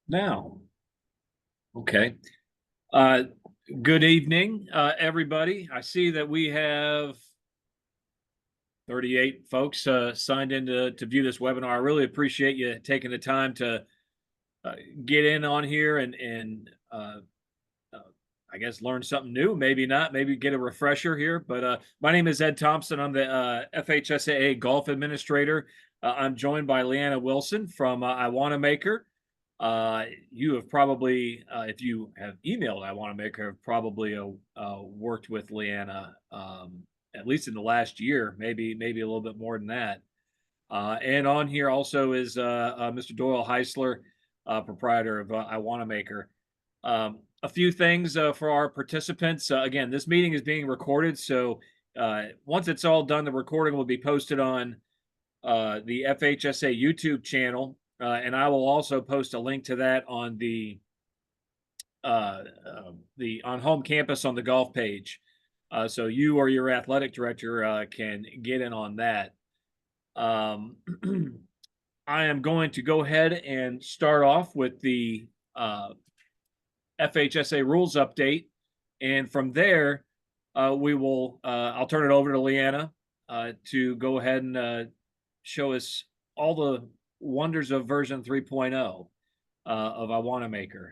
Now, okay. Uh, Good evening, everybody. I see that we have 38 folks signed in to view this webinar. I really appreciate you taking the time to uh, get in on here and uh, I guess learn something new. Maybe not. Maybe get a refresher here. But my name is Ed Thompson. I'm the FHSAA Golf Administrator. I'm joined by Leanna Wilson from iWanamaker. You have probably, if you have emailed iWanamaker, have probably worked with Leanna at least in the last year, maybe a little bit more than that. And on here also is Mr. Doyle Heisler, proprietor of iWanamaker. A few things for our participants. Again, this meeting is being recorded, so once it's all done, the recording will be posted on the FHSA YouTube channel, and I will also post a link to that on the on home campus on the golf page, so you or your athletic director can get in on that. I am going to go ahead and start off with the FHSA rules update. And from there, I'll turn it over to Leanna to go ahead and show us all the wonders of version 3.0 of iWanamaker.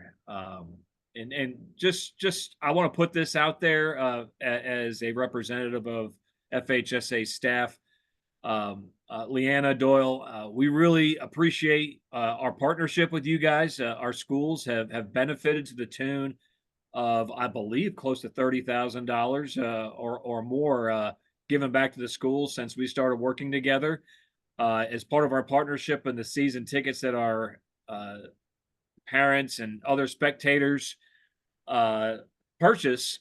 And just I want to put this out there as a representative of FHSA staff. Leanna, Doyle, we really appreciate our partnership with you guys. Our schools have benefited to the tune of, I believe, close to $30,000 or more given back to the schools since we started working together. As part of our partnership and the season tickets that our parents and other spectators purchase,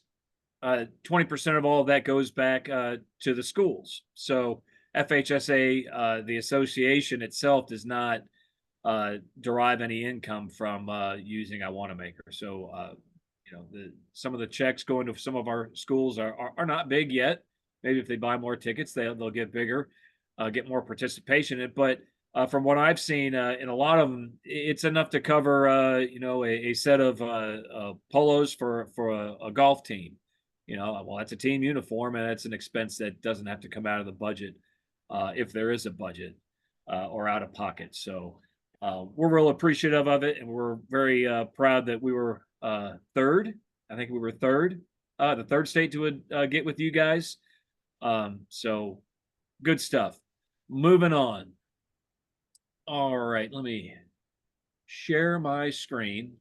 20% of all of that goes back to the schools. So FHSA, the association itself, does not derive any income from using iWanamaker. So, some of the checks going to some of our schools are not big yet. Maybe if they buy more tickets, they'll get bigger, get more participation in it. But from what I've seen, in a lot of them, it's enough to cover, a set of polos for a golf team. Well, that's a team uniform, and that's an expense that doesn't have to come out of the budget if there is a budget or out of pocket. So we're real appreciative of it, and we're very proud that we were third. I think we were third, the third state to get with you guys. So good stuff. Moving on. All right, let me share my screen.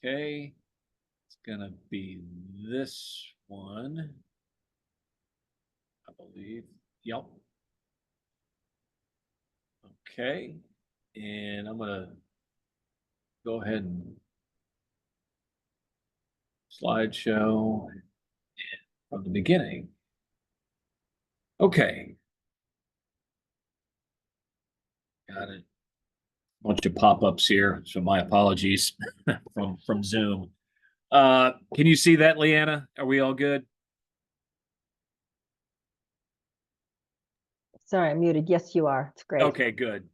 Okay, it's gonna be this one, I believe. Yep. Okay, and I'm gonna go ahead and slideshow from the beginning. Okay. Got it. Bunch of pop-ups here, so my apologies from Zoom. Can you see that, Leanna? Are we all good? Sorry, I'm muted. Yes, you are. It's great. Okay, good.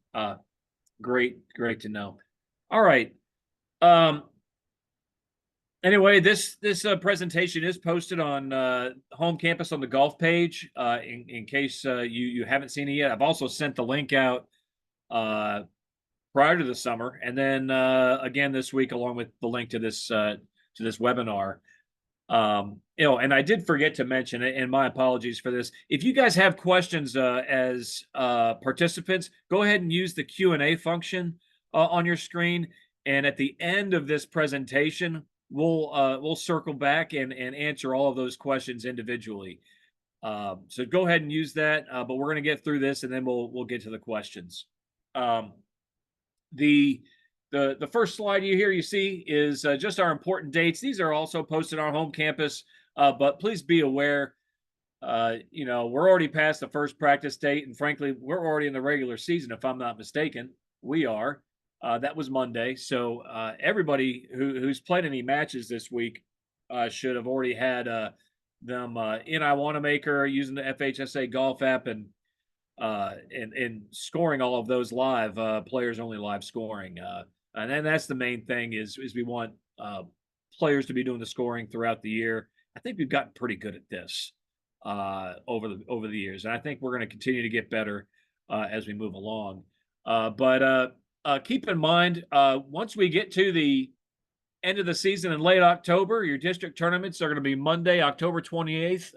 Great to know. All right. Anyway, this presentation is posted on home campus on the golf page. In case you haven't seen it yet, I've also sent the link out prior to the summer, and then again this week along with the link to this webinar. And I did forget to mention it, and my apologies for this. If you guys have questions as participants, go ahead and use the Q&A function on your screen. And at the end of this presentation, we'll circle back and answer all of those questions individually. So go ahead and use that. But we're going to get through this, and then we'll get to the questions. The first slide you see is just our important dates. These are also posted on our home campus, but please be aware, we're already past the first practice date, and frankly, we're already in the regular season, if I'm not mistaken. We are. That was Monday, so everybody who's played any matches this week should have already had them in iWanamaker using the FHSA Golf app, and and scoring all of those live, players only live scoring. And then that's the main thing is we want players to be doing the scoring throughout the year. I think we've gotten pretty good at this over the years, and I think we're going to continue to get better as we move along. But keep in mind, once we get to the end of the season in late October, your district tournaments are going to be Monday, October 28th,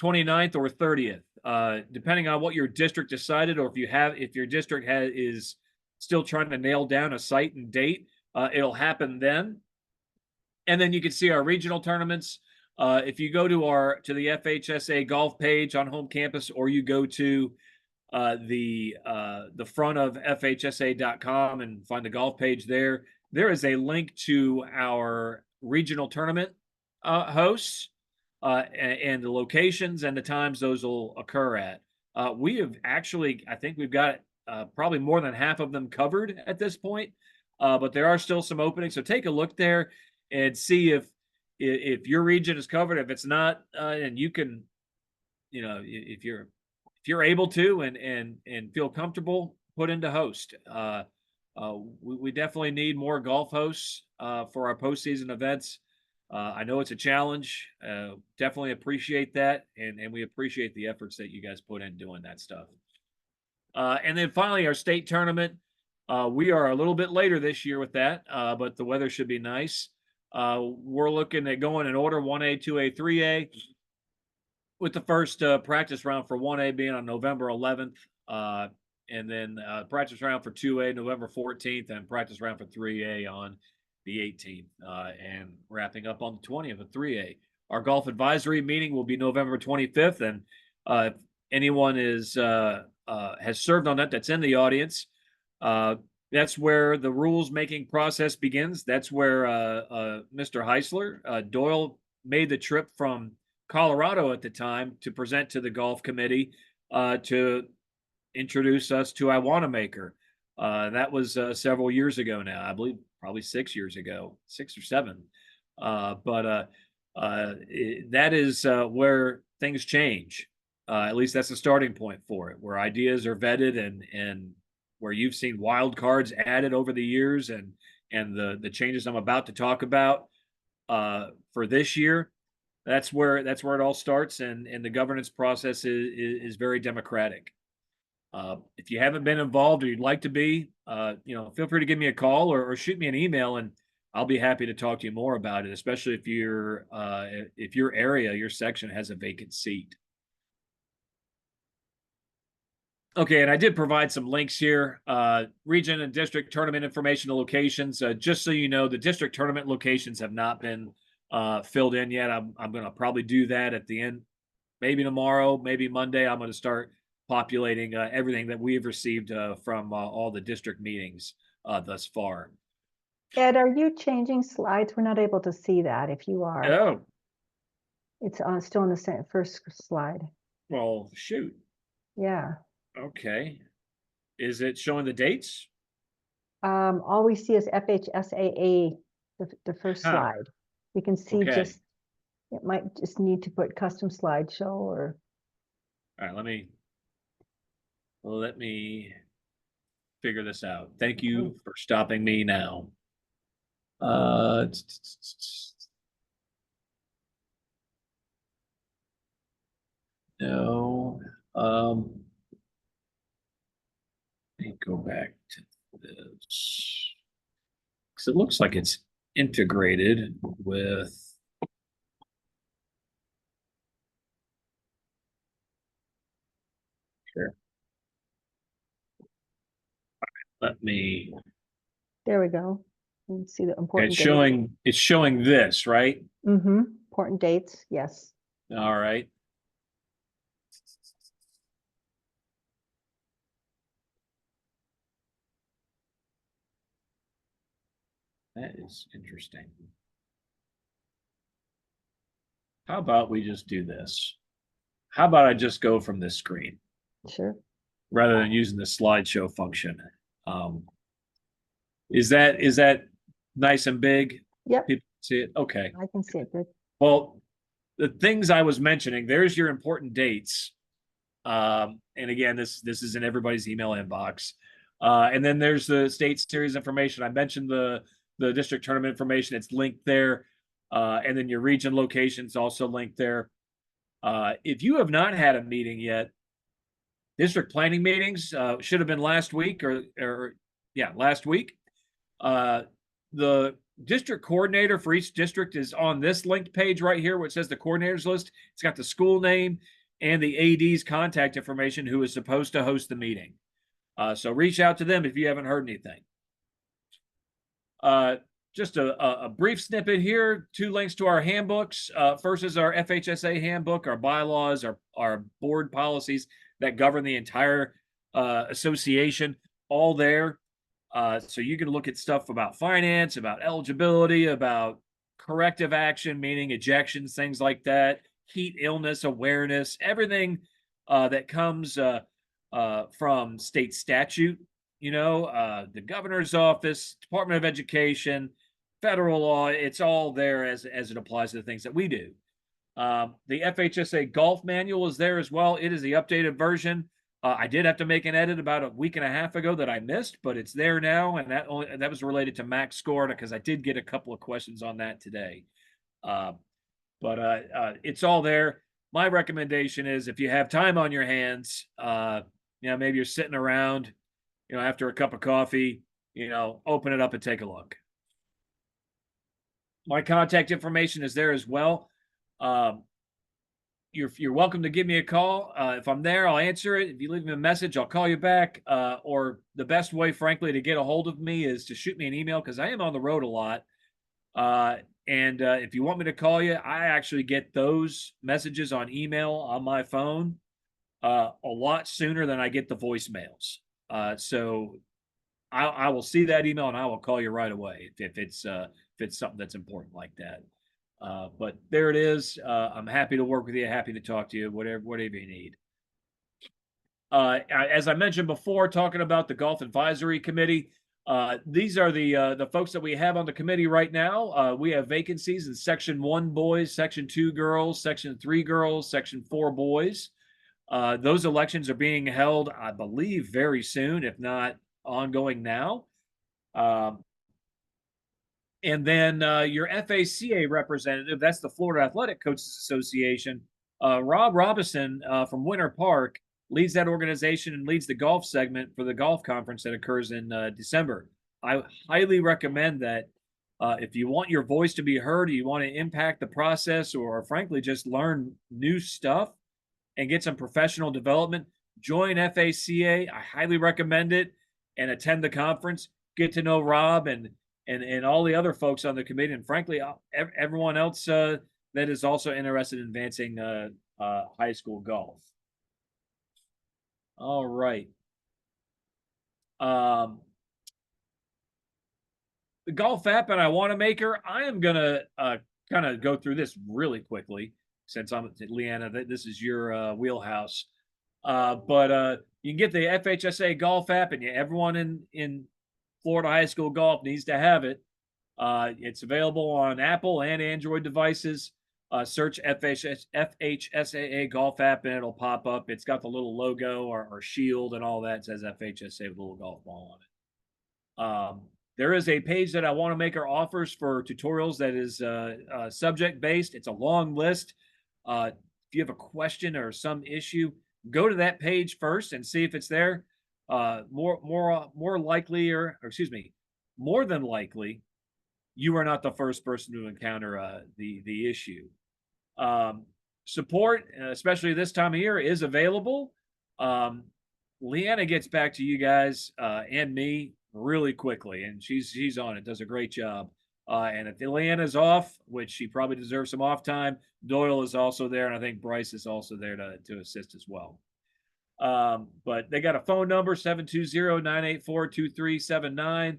29th, or 30th, depending on what your district decided, or if your district is still trying to nail down a site and date, it'll happen then. And then you can see our regional tournaments. If you go to the FHSAA golf page on home campus, or you go to the front of FHSAA.com and find the golf page there, there is a link to our regional tournament hosts and the locations and the times those will occur at. We have actually, I think we've got probably more than half of them covered at this point, but there are still some openings. So take a look there and see if your region is covered. If it's not, and you can, if you're able to and feel comfortable, put into host. We definitely need more golf hosts for our postseason events. I know it's a challenge. Definitely appreciate that, and we appreciate the efforts that you guys put in doing that stuff. And then finally, our state tournament. We are a little bit later this year with that, but the weather should be nice. We're looking at going in order 1A, 2A, 3A, with the first practice round for 1A being on November 11th, and then practice round for 2A November 14th, and practice round for 3A on the 18th, and wrapping up on the 20th of 3A. Our golf advisory meeting will be November 25th, and if anyone has served on that's in the audience, that's where the rules making process begins. That's where Mr. Heisler, Doyle, made the trip from Colorado at the time to present to the golf committee to introduce us to iWanamaker. That was several years ago now. I believe probably 6 years ago, 6 or 7. But that is where things change. At least that's the starting point for it, where ideas are vetted and where you've seen wild cards added over the years, and the changes I'm about to talk about for this year. That's where it all starts, and the governance process is very democratic. If you haven't been involved or you'd like to be, feel free to give me a call or shoot me an email, and I'll be happy to talk to you more about it, especially if your area, your section has a vacant seat. Okay, and I did provide some links here, region and district tournament information, locations. Just so you know, the district tournament locations have not been filled in yet. I'm going to probably do that at the end, maybe tomorrow, maybe Monday. I'm going to start populating everything that we've received from all the district meetings thus far. Ed, are you changing slides? We're not able to see that. If you are, Oh, it's still on the first slide. well, shoot. Yeah. Okay. Is it showing the dates? All we see is FHSAA, the first slide. We can see just, it might just need to put custom slideshow or. All right, let me figure this out. Thank you for stopping me now. No. Let me go back to this, because it looks like it's integrated with. Sure. Let me. There we go. You can see the important. It's showing this, right? Mm-hmm. Important dates. Yes. All right. That is interesting. How about we just do this? How about I just go from this screen? Sure. Rather than using the slideshow function. Is that nice and big? Yep. People see it? Okay. I can see it good. Well, the things I was mentioning, there's your important dates. And again, this is in everybody's email inbox. And then there's the state series information. I mentioned the district tournament information. It's linked there. And then your region location is also linked there. If you have not had a meeting yet, district planning meetings should have been last week last week. The district coordinator for each district is on this linked page right here, which says the coordinators list. It's got the school name and the AD's contact information who is supposed to host the meeting. So reach out to them if you haven't heard anything. Just a brief snippet here, 2 links to our handbooks. First is our FHSAA handbook, our bylaws, our board policies that govern the entire association, all there. So you can look at stuff about finance, about eligibility, about corrective action, meaning ejections, things like that, heat illness awareness, everything that comes from state statute, the governor's office, Department of Education, federal law. It's all there as it applies to the things that we do. The FHSAA golf manual is there as well. It is the updated version. I did have to make an edit about a week and a half ago that I missed, but it's there now, and that was related to max score because I did get a couple of questions on that today. But it's all there. My recommendation is if you have time on your hands, maybe you're sitting around, after a cup of coffee, open it up and take a look. My contact information is there as well. You're welcome to give me a call. If I'm there, I'll answer it. If you leave me a message, I'll call you back. Or the best way, frankly, to get a hold of me is to shoot me an email because I am on the road a lot. And if you want me to call you, I actually get those messages on email on my phone a lot sooner than I get the voicemails. So I will see that email and I will call you right away if it's something that's important like that. But there it is. I'm happy to work with you, happy to talk to you, whatever you need. As I mentioned before, talking about the Golf Advisory Committee, these are the folks that we have on the committee right now. We have vacancies in Section 1 boys, Section 2 girls, Section 3 girls, Section 4 boys. Those elections are being held, I believe, very soon, if not ongoing now. And then your FHSAA representative, that's the Florida Athletic Coaches Association. Rob Robinson from Winter Park leads that organization and leads the golf segment for the golf conference that occurs in December. I highly recommend that if you want your voice to be heard, you want to impact the process, or frankly, just learn new stuff and get some professional development, join FHSAA. I highly recommend it and attend the conference. Get to know Rob and all the other folks on the committee, and frankly, everyone else that is also interested in advancing high school golf. All right. The golf app and iWanamaker, I am going to kind of go through this really quickly since I'm Leanna, this is your wheelhouse. But you can get the FHSAA golf app, and everyone in Florida high school golf needs to have it. It's available on Apple and Android devices. Search FHSAA golf app and it'll pop up. It's got the little logo or shield and all that. It says FHSAA with a little golf ball on it. There is a page that iWanamaker offers for tutorials that is subject based. It's a long list. If you have a question or some issue, go to that page first and see if it's there. More than likely, you are not the first person to encounter the issue. Support, especially this time of year, is available. Leanna gets back to you guys and me really quickly, and she's on it, does a great job. And if Leanna's off, which she probably deserves some off time, Doyle is also there, and I think Bryce is also there to assist as well. But they got a phone number, 720-984-2379,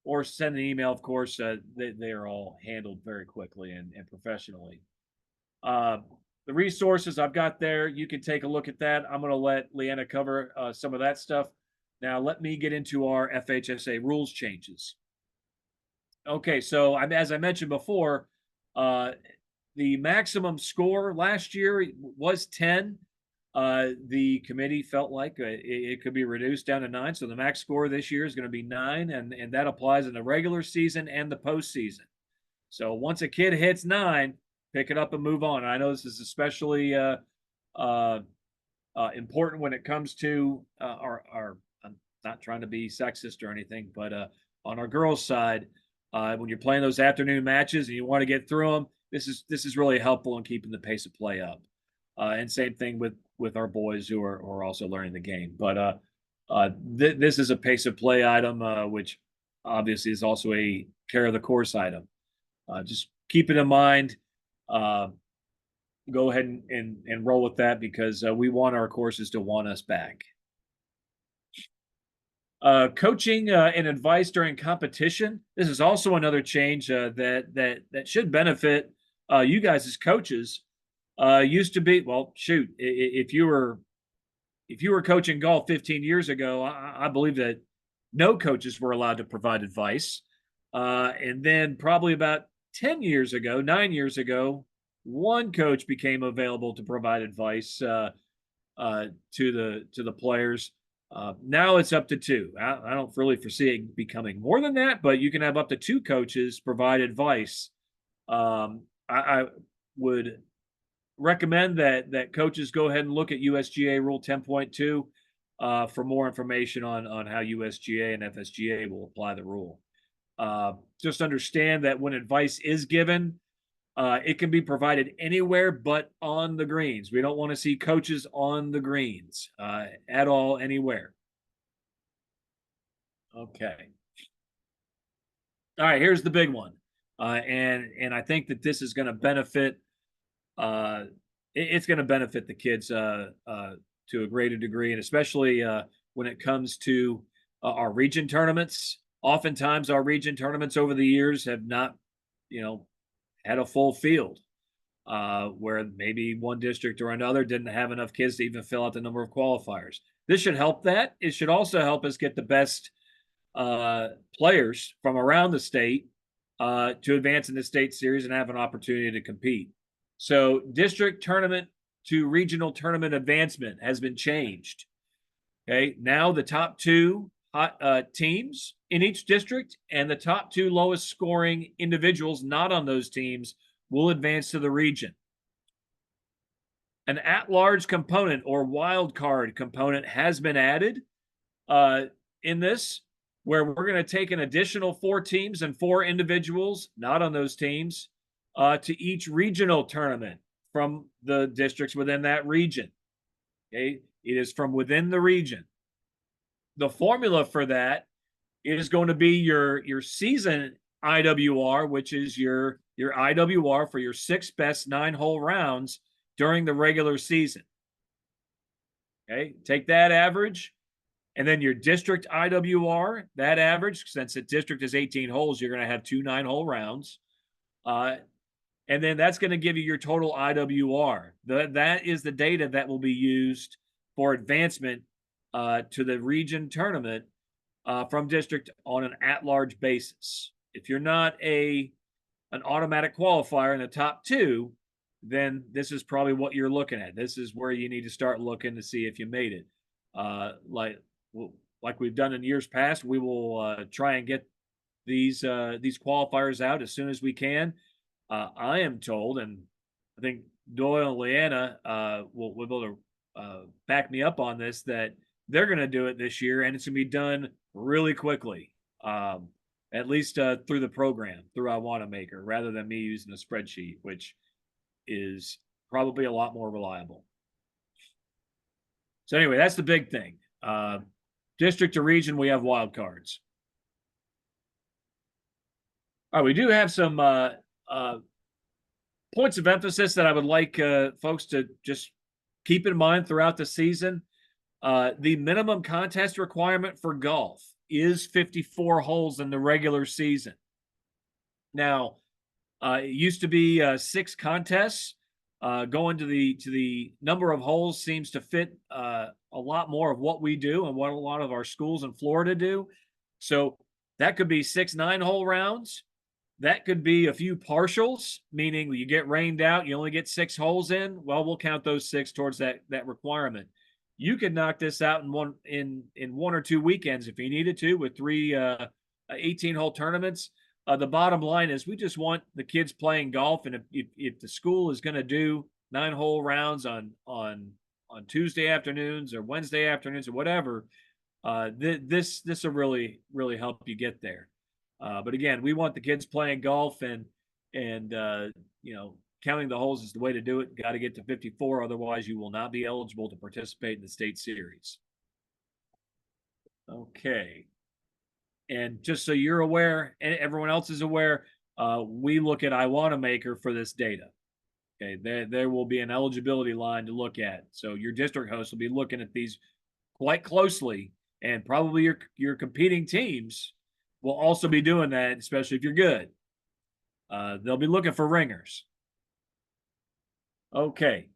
or send an email, of course. They are all handled very quickly and professionally. The resources I've got there, you can take a look at that. I'm going to let Leanna cover some of that stuff. Now, let me get into our FHSAA rules changes. Okay, so as I mentioned before, the maximum score last year was 10. the committee felt like it could be reduced down to 9. So the max score this year is going to be 9, and that applies in the regular season and the postseason. So once a kid hits 9, pick it up and move on. And I know this is especially important when it comes to our. I'm not trying to be sexist or anything, but on our girls' side, when you're playing those afternoon matches and you want to get through them, this is really helpful in keeping the pace of play up. And same thing with our boys who are also learning the game. But this is a pace of play item, which obviously is also a care of the course item. Just keep it in mind. Go ahead and roll with that because we want our courses to want us back. Coaching and advice during competition. This is also another change that should benefit you guys as coaches. Used to be, well, shoot, if you were coaching golf 15 years ago, I believe that no coaches were allowed to provide advice. And then probably about 9 years ago, one coach became available to provide advice to the players. Now it's up to 2. I don't really foresee it becoming more than that, but you can have up to 2 coaches provide advice. I would recommend that coaches go ahead and look at USGA Rule 10.2 for more information on how USGA and FSGA will apply the rule. Just understand that when advice is given, it can be provided anywhere but on the greens. We don't want to see coaches on the greens at all, anywhere. Okay. All right, here's the big one. And I think that this is going to benefit it's going to benefit the kids to a greater degree, and especially when it comes to our region tournaments. Oftentimes, our region tournaments over the years have not, had a full field, where maybe one district or another didn't have enough kids to even fill out the number of qualifiers. This should help that. It should also help us get the best players from around the state to advance in the state series and have an opportunity to compete. So district tournament to regional tournament advancement has been changed. Okay, now the top 2 teams in each district and the top 2 lowest scoring individuals not on those teams will advance to the region. An at-large component or wild card component has been added in this, where we're going to take an additional 4 teams and 4 individuals not on those teams to each regional tournament from the districts within that region. Okay, it is from within the region. The formula for that is going to be your season IWR, which is your IWR for your 6 best 9-hole rounds during the regular season. Okay, take that average, and then your district IWR, that average, since the district is 18 holes, you're going to have 2 9-hole rounds. And then that's going to give you your total IWR. That is the data that will be used for advancement to the region tournament from district on an at-large basis. If you're not an automatic qualifier in the top 2, then this is probably what you're looking at. This is where you need to start looking to see if you made it. Like we've done in years past, we will try and get these qualifiers out as soon as we can. I am told, and I think Doyle and Leanna will be able to back me up on this, that they're going to do it this year, and it's going to be done really quickly, at least through the program, through iWanamaker, rather than me using a spreadsheet, which is probably a lot more reliable. So anyway, that's the big thing. District to region, we have wild cards. All right, we do have some points of emphasis that I would like folks to just keep in mind throughout the season. The minimum contest requirement for golf is 54 holes in the regular season. Now, it used to be 6 contests. Going to the number of holes seems to fit a lot more of what we do and what a lot of our schools in Florida do. So that could be 6 9-hole rounds. That could be a few partials, meaning you get rained out, you only get 6 holes in. Well, we'll count those 6 towards that requirement. You could knock this out in one or two weekends if you needed to, with 3 18-hole tournaments. The bottom line is we just want the kids playing golf, and if the school is going to do 9-hole rounds on Tuesday afternoons or Wednesday afternoons or whatever, this will really help you get there. But again, we want the kids playing golf, and you know, counting the holes is the way to do it. Got to get to 54, otherwise you will not be eligible to participate in the state series. Okay. And just so you're aware, and everyone else is aware, we look at iWanamaker for this data. Okay, there will be an eligibility line to look at. So your district host will be looking at these quite closely, and probably your competing teams will also be doing that, especially if you're good. They'll be looking for ringers. Okay.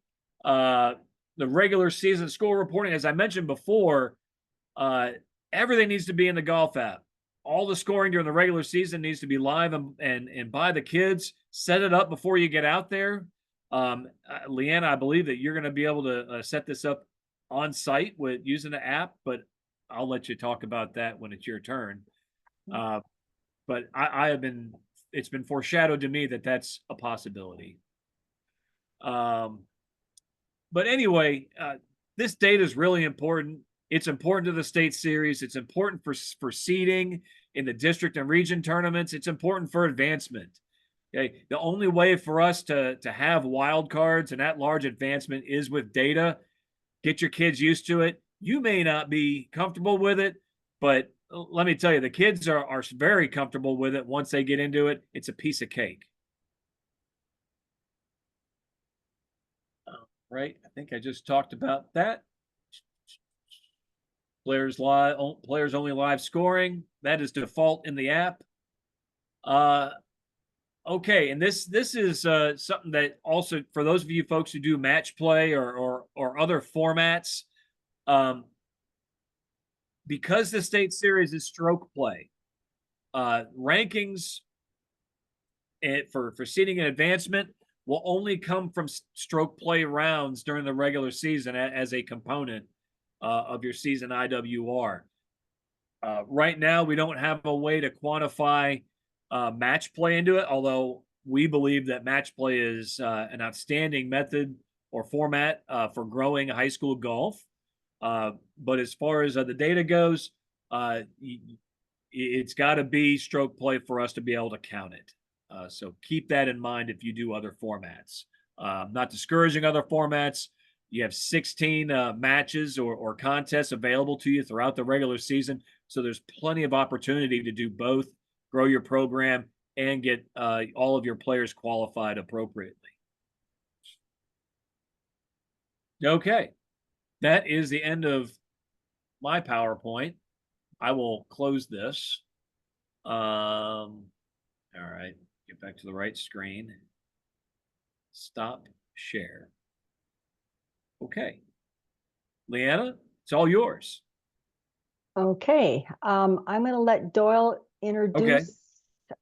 The regular season score reporting, as I mentioned before, everything needs to be in the golf app. All the scoring during the regular season needs to be live and by the kids. Set it up before you get out there. Leanna, I believe that you're going to be able to set this up on site with using the app, but I'll let you talk about that when it's your turn. But it's been foreshadowed to me that that's a possibility. But anyway, this data is really important. It's important to the state series. It's important for seeding in the district and region tournaments. It's important for advancement. Okay, the only way for us to have wild cards and that large advancement is with data. Get your kids used to it. You may not be comfortable with it, but let me tell you, the kids are very comfortable with it. Once they get into it, it's a piece of cake. Right, I think I just talked about that. Players only live scoring. That is default in the app. Okay, and this is something that also, for those of you folks who do match play or other formats, because the state series is stroke play, rankings for seeding and advancement will only come from stroke play rounds during the regular season as a component of your season IWR. Right now, we don't have a way to quantify match play into it, although we believe that match play is an outstanding method or format for growing high school golf. But as far as the data goes, it's got to be stroke play for us to be able to count it. So keep that in mind if you do other formats. Not discouraging other formats. You have 16 matches or contests available to you throughout the regular season. So there's plenty of opportunity to do both, grow your program, and get all of your players qualified appropriately. Okay, that is the end of my PowerPoint. I will close this. All right, get back to the right screen. Stop share. Okay, Leanna, it's all yours. Okay, I'm going to let Doyle introduce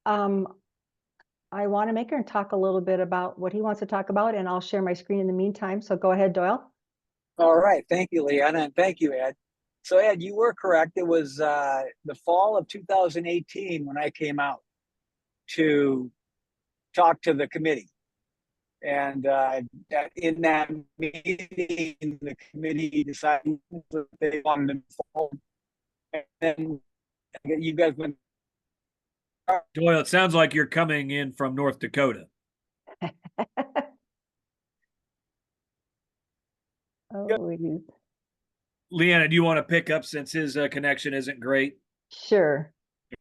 iWanamaker and talk a little bit about what he wants to talk about, and I'll share my screen in the meantime. So go ahead, Doyle. All right, thank you, Leanna, and thank you, Ed. So Ed, you were correct. It was the fall of 2018 when I came out to talk to the committee. And in that meeting, the committee decided that they wanted to move forward. And then you guys went. Doyle, it sounds like you're coming in from North Dakota. Oh, Leanna, do you want to pick up since his connection isn't great? Sure.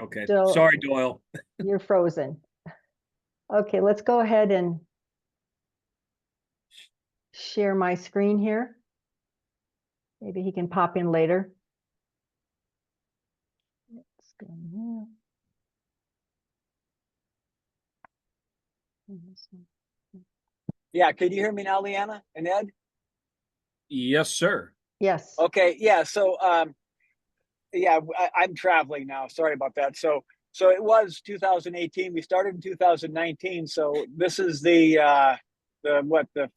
Okay. Sorry, Doyle. You're frozen. Okay, let's go ahead and share my screen here. Maybe he can pop in later. Let's go here. Yeah, can you hear me now, Leanna and Ed? Yes, sir. Yes. Okay, yeah, so yeah, I'm traveling now. Sorry about that. So So it was 2018. We started in 2019. So this is the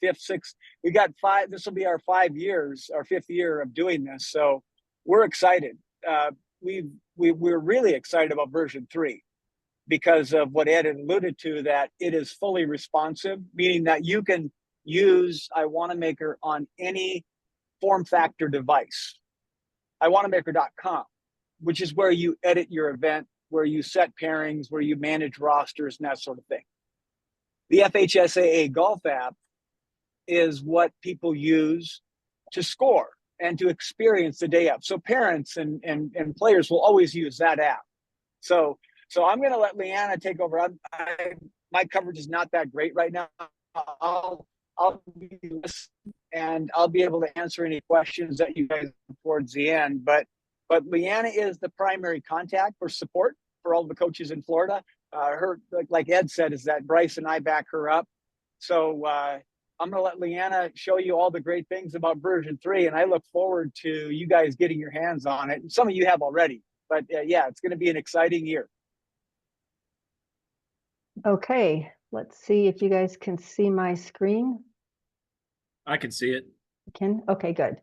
fifth, sixth. We got five. This will be our 5 years, our 5th year of doing this. So we're excited. We're really excited about version 3 because of what Ed had alluded to, that it is fully responsive, meaning that you can use iWanamaker on any form factor device. iWanamaker.com, which is where you edit your event, where you set pairings, where you manage rosters and that sort of thing. The FHSAA golf app is what people use to score and to experience the day of. So parents and players will always use that app. So I'm going to let Leanna take over. My coverage is not that great right now. I'll be listening and I'll be able to answer any questions that you guys have towards the end. But Leanna is the primary contact for support for all the coaches in Florida. Her, like Ed said, is that Bryce and I back her up. So I'm going to let Leanna show you all the great things about version 3, and I look forward to you guys getting your hands on it. And some of you have already, but yeah, it's going to be an exciting year. Okay, let's see if you guys can see my screen. I can see it. You can? Okay, good.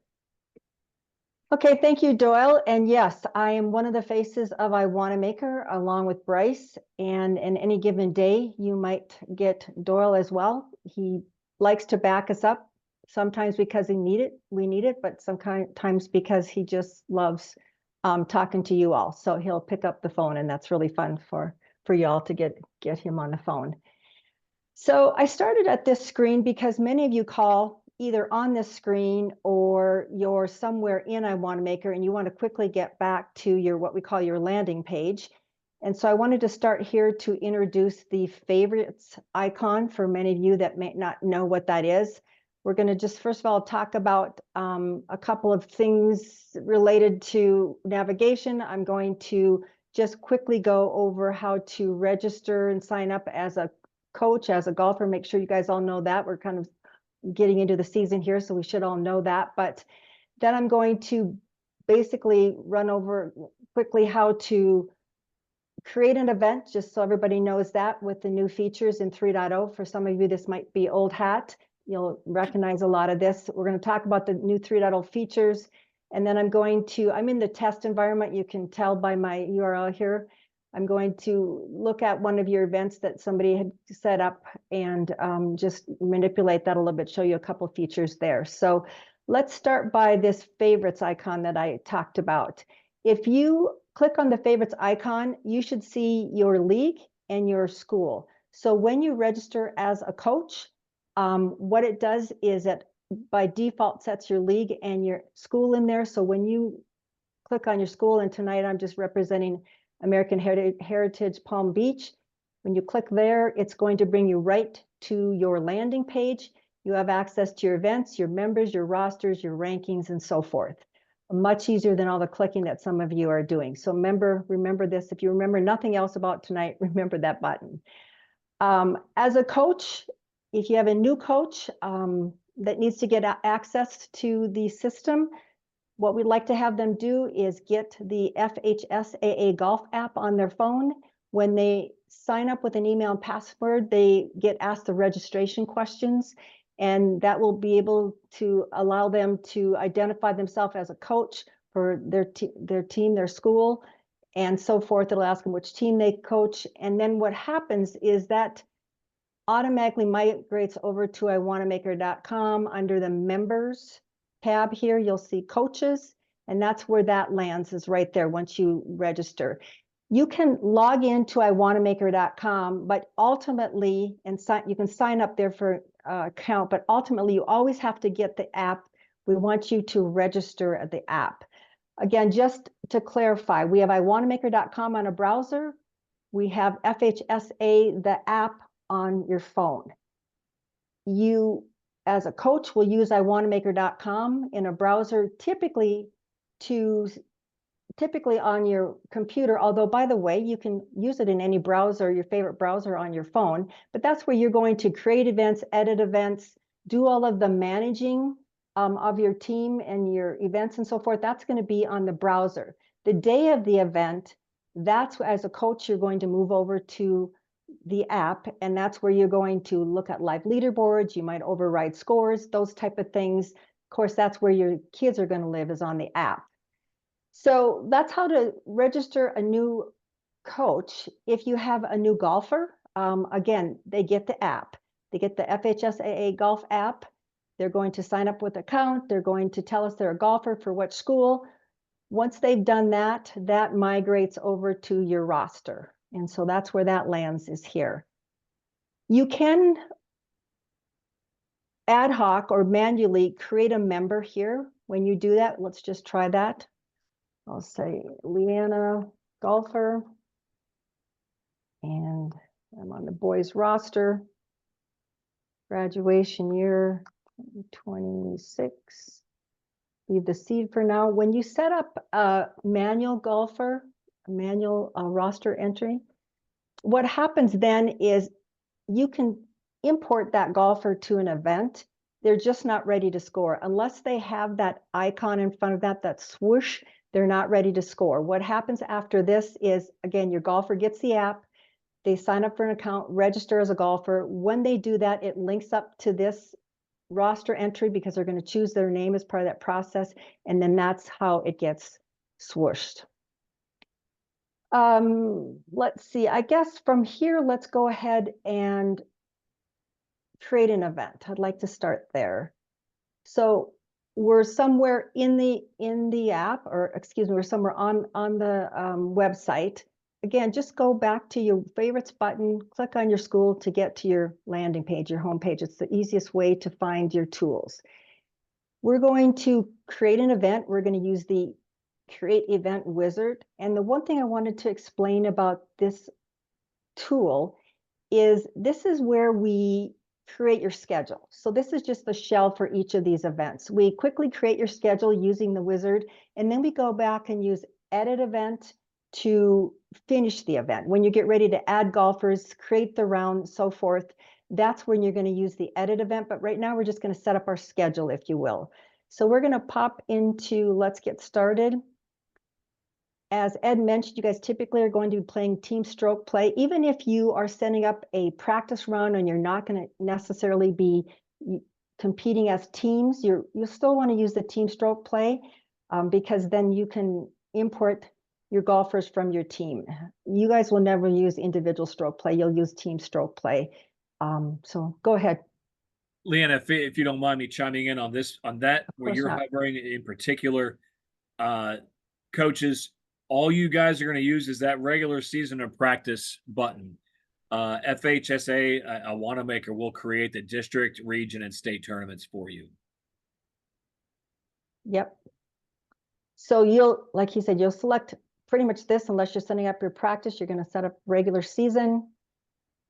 Okay, thank you, Doyle. And yes, I am one of the faces of iWanamaker along with Bryce. And in any given day, you might get Doyle as well. He likes to back us up, sometimes because we need it, but sometimes because he just loves talking to you all. So he'll pick up the phone, and that's really fun for y'all to get him on the phone. So I started at this screen because many of you call either on this screen or you're somewhere in iWanamaker and you want to quickly get back to your what we call your landing page. And so I wanted to start here to introduce the favorites icon for many of you that may not know what that is. We're going to just first of all talk about a couple of things related to navigation. I'm going to just quickly go over how to register and sign up as a coach, as a golfer. Make sure you guys all know that. We're kind of getting into the season here, so we should all know that. But then I'm going to basically run over quickly how to create an event, just so everybody knows that, with the new features in 3.0. For some of you, this might be old hat. You'll recognize a lot of this. We're going to talk about the new 3.0 features. And then I'm in the test environment. You can tell by my URL here. I'm going to look at one of your events that somebody had set up and just manipulate that a little bit, show you a couple features there. So let's start by this favorites icon that I talked about. If you click on the favorites icon, you should see your league and your school. So when you register as a coach, what it does is it by default sets your league and your school in there. So when you click on your school, and tonight I'm just representing American Heritage Palm Beach. When you click there, it's going to bring you right to your landing page. You have access to your events, your members, your rosters, your rankings, and so forth. Much easier than all the clicking that some of you are doing. So remember this. If you remember nothing else about tonight, remember that button. As a coach, if you have a new coach that needs to get access to the system, what we'd like to have them do is get the FHSAA golf app on their phone. When they sign up with an email and password, they get asked the registration questions, and that will be able to allow them to identify themselves as a coach for their team, their school, and so forth. It'll ask them which team they coach. And then what happens is that automatically migrates over to iWanamaker.com. Under the members tab here, you'll see coaches, and that's where that lands, is right there once you register. You can log into iWanamaker.com, but ultimately, you can sign up there for an account, but ultimately you always have to get the app. We want you to register at the app. Again, just to clarify, we have iWanamaker.com on a browser. We have FHSAA, the app, on your phone. You, as a coach, will use iWanamaker.com in a browser, typically on your computer, although, by the way, you can use it in any browser, your favorite browser on your phone, but that's where you're going to create events, edit events, do all of the managing of your team and your events and so forth. That's going to be on the browser. The day of the event, That's as a coach, you're going to move over to the app, and that's where you're going to look at live leaderboards. You might override scores, those type of things. Of course, that's where your kids are going to live, is on the app. So that's how to register a new coach. If you have a new golfer, again, they get the app. They get the FHSAA golf app. They're going to sign up with an account. They're going to tell us they're a golfer for what school. Once they've done that, that migrates over to your roster. And so that's where that lands, is here. You can ad hoc or manually create a member here. When you do that, let's just try that. I'll say Leanna golfer, and I'm on the boys roster. Graduation year 2026. Leave the seed for now. When you set up a manual golfer, a manual roster entry, what happens then is you can import that golfer to an event. They're just not ready to score. Unless they have that icon in front of that swoosh, they're not ready to score. What happens after this is, again, your golfer gets the app, they sign up for an account, register as a golfer. When they do that, it links up to this roster entry because they're going to choose their name as part of that process. And then that's how it gets swooshed. Let's see, I guess from here, let's go ahead and create an event. I'd like to start there. So we're somewhere in the app, or excuse me, we're somewhere on the website. Again, just go back to your favorites button, click on your school to get to your landing page, your home page. It's the easiest way to find your tools. We're going to create an event. We're going to use the Create Event Wizard. And the one thing I wanted to explain about this tool is this is where we create your schedule. So this is just the shell for each of these events. We quickly create your schedule using the wizard, and then we go back and use Edit Event to finish the event. When you get ready to add golfers, create the round, so forth, that's when you're going to use the Edit Event. But right now we're just going to set up our schedule, if you will. So we're going to pop into Let's Get Started. As Ed mentioned, you guys typically are going to be playing team stroke play. Even if you are setting up a practice run and you're not going to necessarily be competing as teams, you'll still want to use the team stroke play because then you can import your golfers from your team. You guys will never use individual stroke play. You'll use team stroke play. So go ahead. Leanna, if you don't mind me chiming in on that, where you're hovering in particular, coaches, all you guys are going to use is that regular season of practice button. FHSAA, iWanamaker will create the district, region, and state tournaments for you. Yep. So you'll, like he said, you'll select pretty much this unless you're setting up your practice. You're going to set up regular season,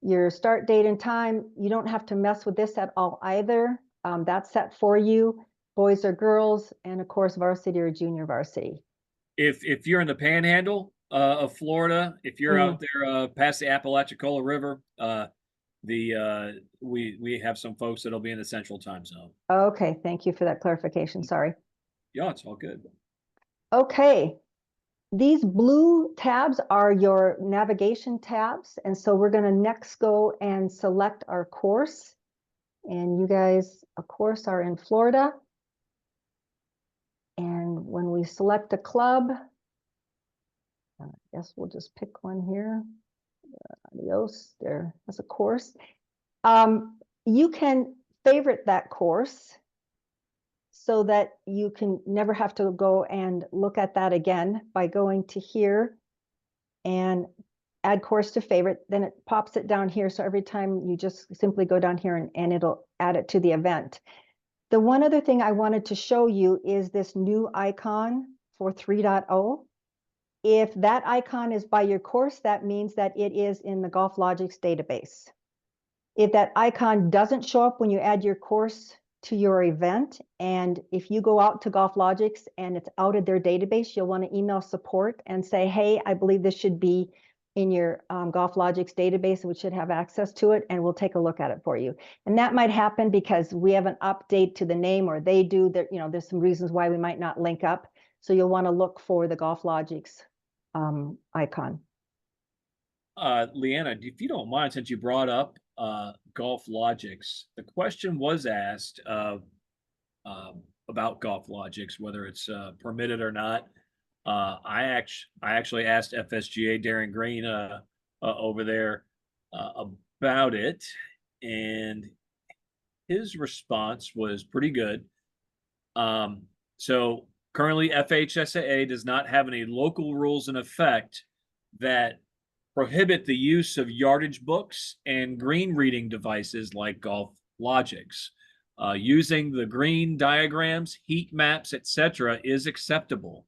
your start date and time. You don't have to mess with this at all either. That's set for you, boys or girls, and of course, varsity or junior varsity. If you're in the panhandle of Florida, if you're out there past the Apalachicola River, we have some folks that'll be in the Central Time Zone. Okay, thank you for that clarification. Sorry. Yeah, it's all good. Okay, these blue tabs are your navigation tabs, and so we're going to next go and select our course. And you guys, of course, are in Florida. And when we select a club, I guess we'll just pick one here. Adios, there, that's a course. You can favorite that course so that you can never have to go and look at that again by going to here and add course to favorite. Then it pops it down here. So every time you just simply go down here and it'll add it to the event. The one other thing I wanted to show you is this new icon for 3.0. If that icon is by your course, that means that it is in the GolfLogix database. If that icon doesn't show up when you add your course to your event, and if you go out to GolfLogix and it's out of their database, you'll want to email support and say, hey, I believe this should be in your GolfLogix database, and we should have access to it, and we'll take a look at it for you. And that might happen because we have an update to the name, or they do. There's some reasons why we might not link up. So you'll want to look for the GolfLogix icon. Leanna, if you don't mind, since you brought up Golf Logics, the question was asked about Golf Logics, whether it's permitted or not. I actually asked FSGA Darren Green over there about it, and his response was pretty good. So currently, FHSAA does not have any local rules in effect that prohibit the use of yardage books and green reading devices like Golf Logics. Using the green diagrams, heat maps, etc. is acceptable.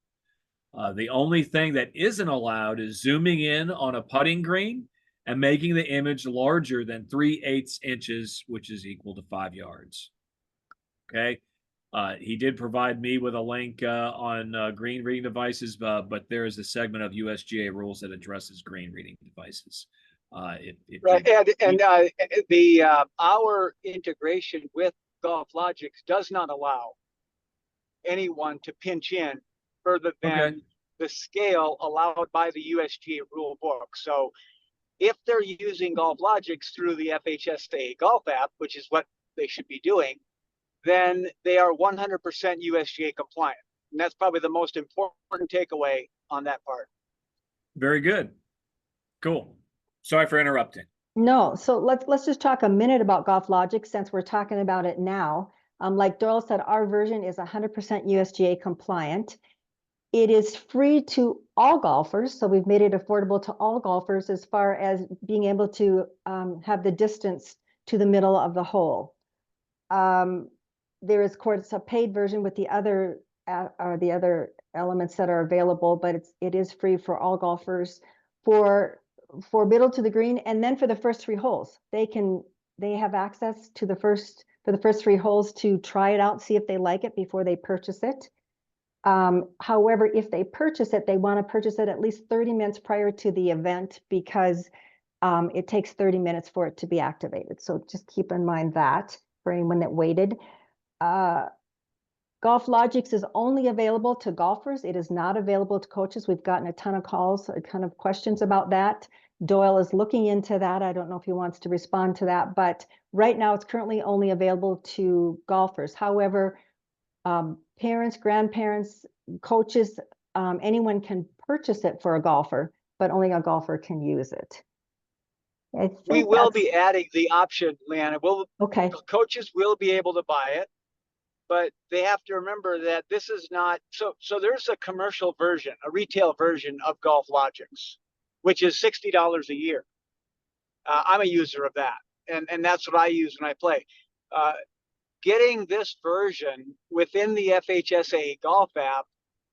The only thing that isn't allowed is zooming in on a putting green and making the image larger than 3/8 inches, which is equal to 5 yards. Okay. He did provide me with a link on green reading devices, but there is a segment of USGA rules that addresses green reading devices. Right, and our integration with Golf Logics does not allow anyone to pinch in further than the scale allowed by the USGA rule book. So if they're using Golf Logics through the FHSAA Golf app, which is what they should be doing, then they are 100% USGA compliant. And that's probably the most important takeaway on that part. Very good. Cool. Sorry for interrupting. No, so let's just talk a minute about Golf Logic since we're talking about it now. Like Doyle said, our version is 100% USGA compliant. It is free to all golfers, so we've made it affordable to all golfers as far as being able to have the distance to the middle of the hole. There is, of course, a paid version with the other elements that are available, but it is free for all golfers for middle to the green, and then for the first 3 holes, they have access to the first 3 holes to try it out, see if they like it before they purchase it. However, if they purchase it, they want to purchase it at least 30 minutes prior to the event because it takes 30 minutes for it to be activated. So just keep in mind that for anyone that waited. Golf Logics is only available to golfers. It is not available to coaches. We've gotten a ton of calls, a ton of questions about that. Doyle is looking into that. I don't know if he wants to respond to that, but right now it's currently only available to golfers. However, parents, grandparents, coaches, anyone can purchase it for a golfer, but only a golfer can use it. We will be adding the option, Leanna. Okay. Coaches will be able to buy it, but they have to remember that this is not so there's a commercial version, a retail version of Golf Logics, which is $60 a year. I'm a user of that, and that's what I use when I play. Getting this version within the FHSAA Golf app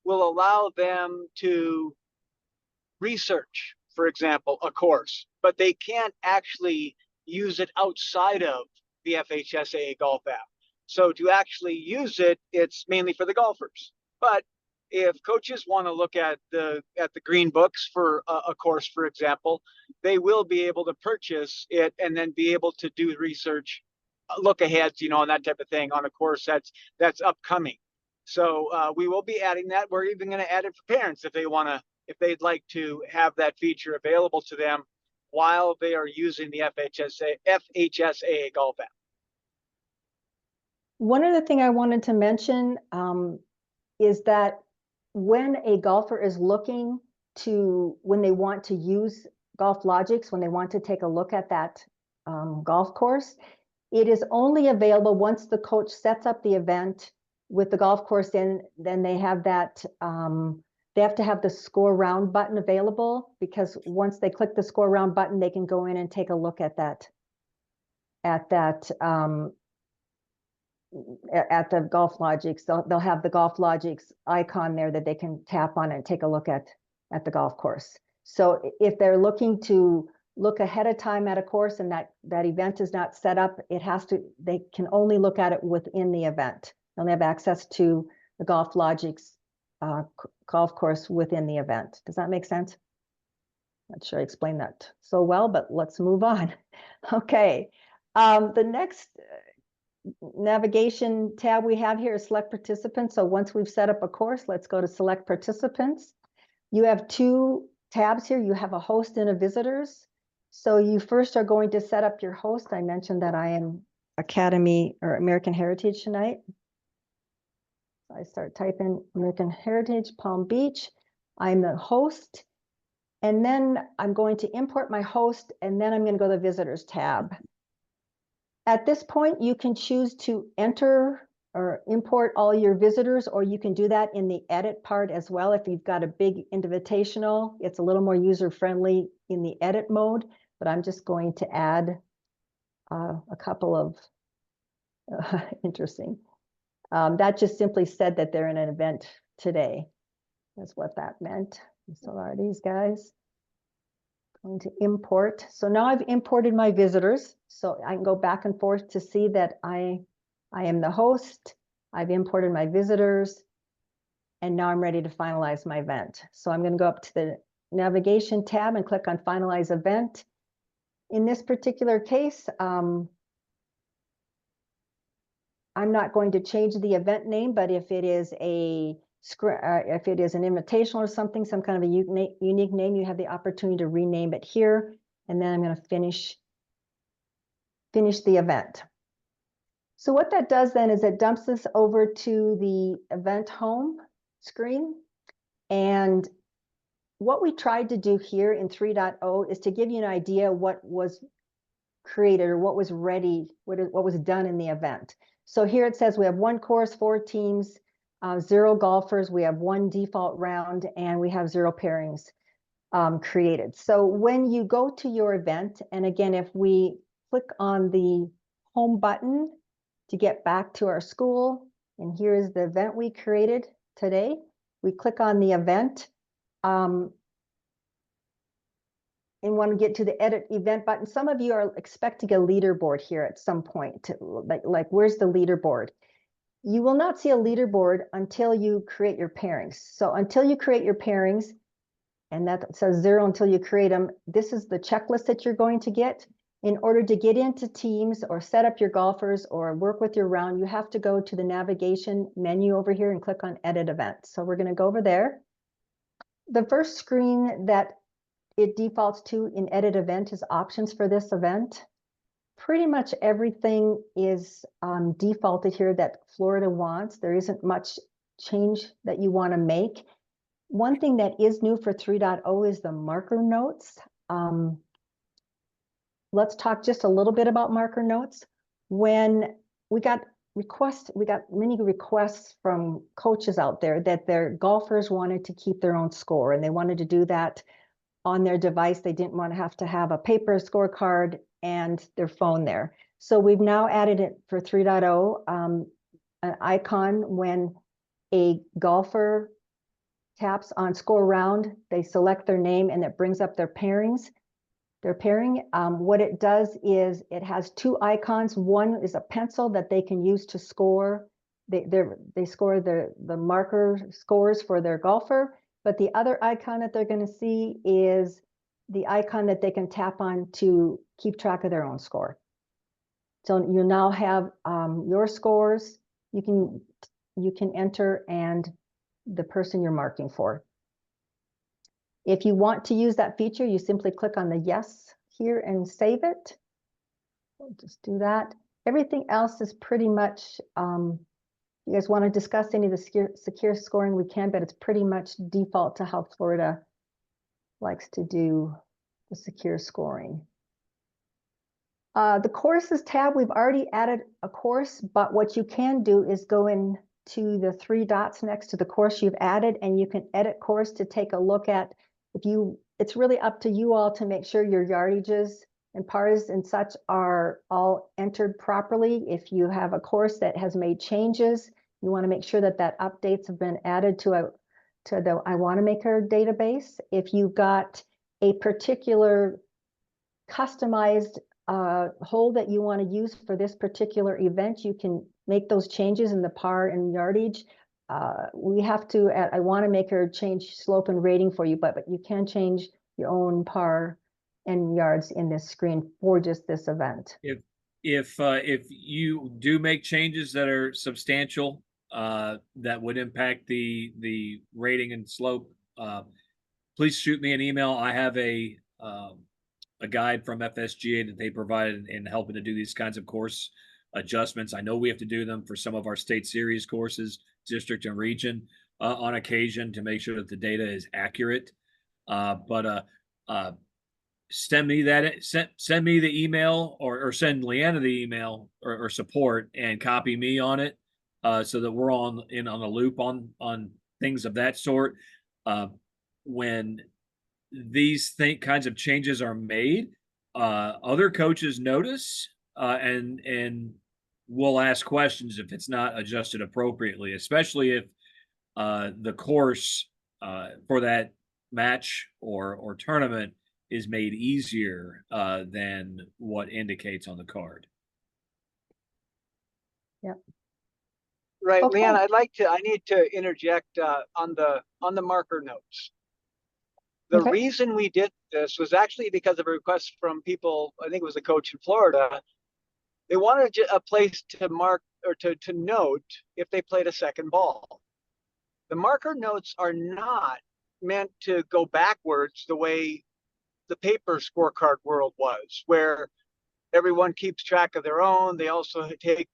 will allow them to research, for example, a course, but they can't actually use it outside of the FHSAA Golf app. So to actually use it, it's mainly for the golfers. But if coaches want to look at the green books for a course, for example, they will be able to purchase it and then be able to do research, look ahead, and that type of thing on a course that's upcoming. So we will be adding that. We're even going to add it for parents if they'd like to have that feature available to them while they are using the FHSAA Golf app. One other thing I wanted to mention is that when a golfer is when they want to use Golf Logics, when they want to take a look at that golf course, it is only available once the coach sets up the event with the golf course in. Then they have that, they have to have the score round button available, because once they click the score round button, they can go in and take a look at the Golf Logics. They'll have the Golf Logics icon there that they can tap on and take a look at the golf course. So if they're looking to look ahead of time at a course and that event is not set up, they can only look at it within the event. They'll have access to the Golf Logics golf course within the event. Does that make sense? Not sure I explained that so well, but let's move on. Okay. The next navigation tab we have here is select participants. So once we've set up a course, let's go to select participants. You have two tabs here. You have a host and a visitors. So you first are going to set up your host. I mentioned that I am Academy or American Heritage tonight. I start typing American Heritage, Palm Beach. I'm the host. And then I'm going to import my host, and then I'm going to go to the visitors tab. At this point, you can choose to enter or import all your visitors, or you can do that in the edit part as well. If you've got a big invitational, it's a little more user-friendly in the edit mode, but I'm just going to add a couple of interesting. That just simply said that they're in an event today. That's what that meant. So are these guys going to import? So now I've imported my visitors, so I can go back and forth to see that I am the host. I've imported my visitors, and now I'm ready to finalize my event. So I'm going to go up to the navigation tab and click on Finalize Event. In this particular case, I'm not going to change the event name, but if it is an invitational or something, some kind of a unique name, you have the opportunity to rename it here. And then I'm going to finish the event. So what that does then is it dumps this over to the event home screen. And what we tried to do here in 3.0 is to give you an idea what was created or what was ready, what was done in the event. So here it says we have 1 course, 4 teams, 0 golfers, we have 1 default round, and we have 0 pairings created. So when you go to your event, and again, if we click on the home button to get back to our school, and here is the event we created today, we click on the event, and want to get to the edit event button. Some of you are expecting a leaderboard here at some point, like where's the leaderboard? You will not see a leaderboard until you create your pairings. So until you create your pairings, and that says 0 until you create them, this is the checklist that you're going to get. In order to get into teams or set up your golfers or work with your round, you have to go to the navigation menu over here and click on Edit Event. So we're going to go over there. The first screen that it defaults to in Edit Event is options for this event. Pretty much everything is defaulted here that Florida wants. There isn't much change that you want to make. One thing that is new for 3.0 is the marker notes. Let's talk just a little bit about marker notes. When we got many requests from coaches out there that their golfers wanted to keep their own score, and they wanted to do that on their device. They didn't want to have a paper scorecard and their phone there. So we've now added it for 3.0, an icon when a golfer taps on score round, they select their name and it brings up their pairings. Their pairing, what it does is it has 2 icons. One is a pencil that they can use to score. They score the marker scores for their golfer. But the other icon that they're going to see is the icon that they can tap on to keep track of their own score. So you now have your scores you can enter and the person you're marking for. If you want to use that feature, you simply click on the yes here and save it. We'll just do that. Everything else is pretty much, you guys want to discuss any of the secure scoring, we can, but it's pretty much default to how Florida likes to do the secure scoring. The courses tab, we've already added a course, but what you can do is go into the 3 dots next to the course you've added, and you can edit course to take a look at it's really up to you all to make sure your yardages and pars and such are all entered properly. If you have a course that has made changes, you want to make sure that updates have been added to the iWanamaker database. If you've got a particular customized hole that you want to use for this particular event, you can make those changes in the par and yardage. We have to, at iWanamaker, change slope and rating for you, but you can change your own par and yards in this screen for just this event. If you do make changes that are substantial, that would impact the rating and slope, please shoot me an email. I have a guide from FSGA that they provided in helping to do these kinds of course adjustments. I know we have to do them for some of our state series courses, district and region, on occasion to make sure that the data is accurate. But send me send me the email, or send Leanna the email, or support, and copy me on it, so that we're on the loop on things of that sort. When these kinds of changes are made, other coaches notice, and will ask questions if it's not adjusted appropriately, especially if the course for that match or tournament is made easier than what indicates on the card. Yep. Right, Okay. Leanne, I need to interject on the marker notes. The Okay. reason we did this was actually because of a request from people. I think it was a coach in Florida. They wanted a place to mark, or to note if they played a second ball. The marker notes are not meant to go backwards the way the paper scorecard world was, where everyone keeps track of their own. They also take,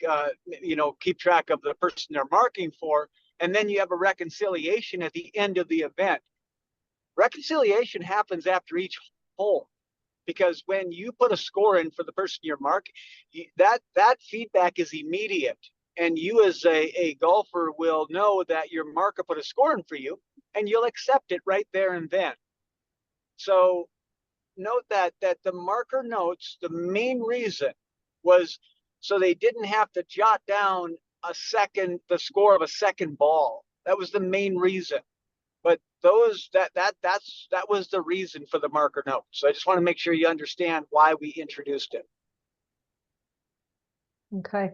keep track of the person they're marking for. And then you have a reconciliation at the end of the event. Reconciliation happens after each hole, because when you put a score in for the person you're marking, that feedback is immediate. And you as a golfer will know that your marker put a score in for you, and you'll accept it right there and then. So note that the marker notes, the main reason was so they didn't have to jot down the score of a second ball. That was the main reason. But that was the reason for the marker note. So I just want to make sure you understand why we introduced it. Okay.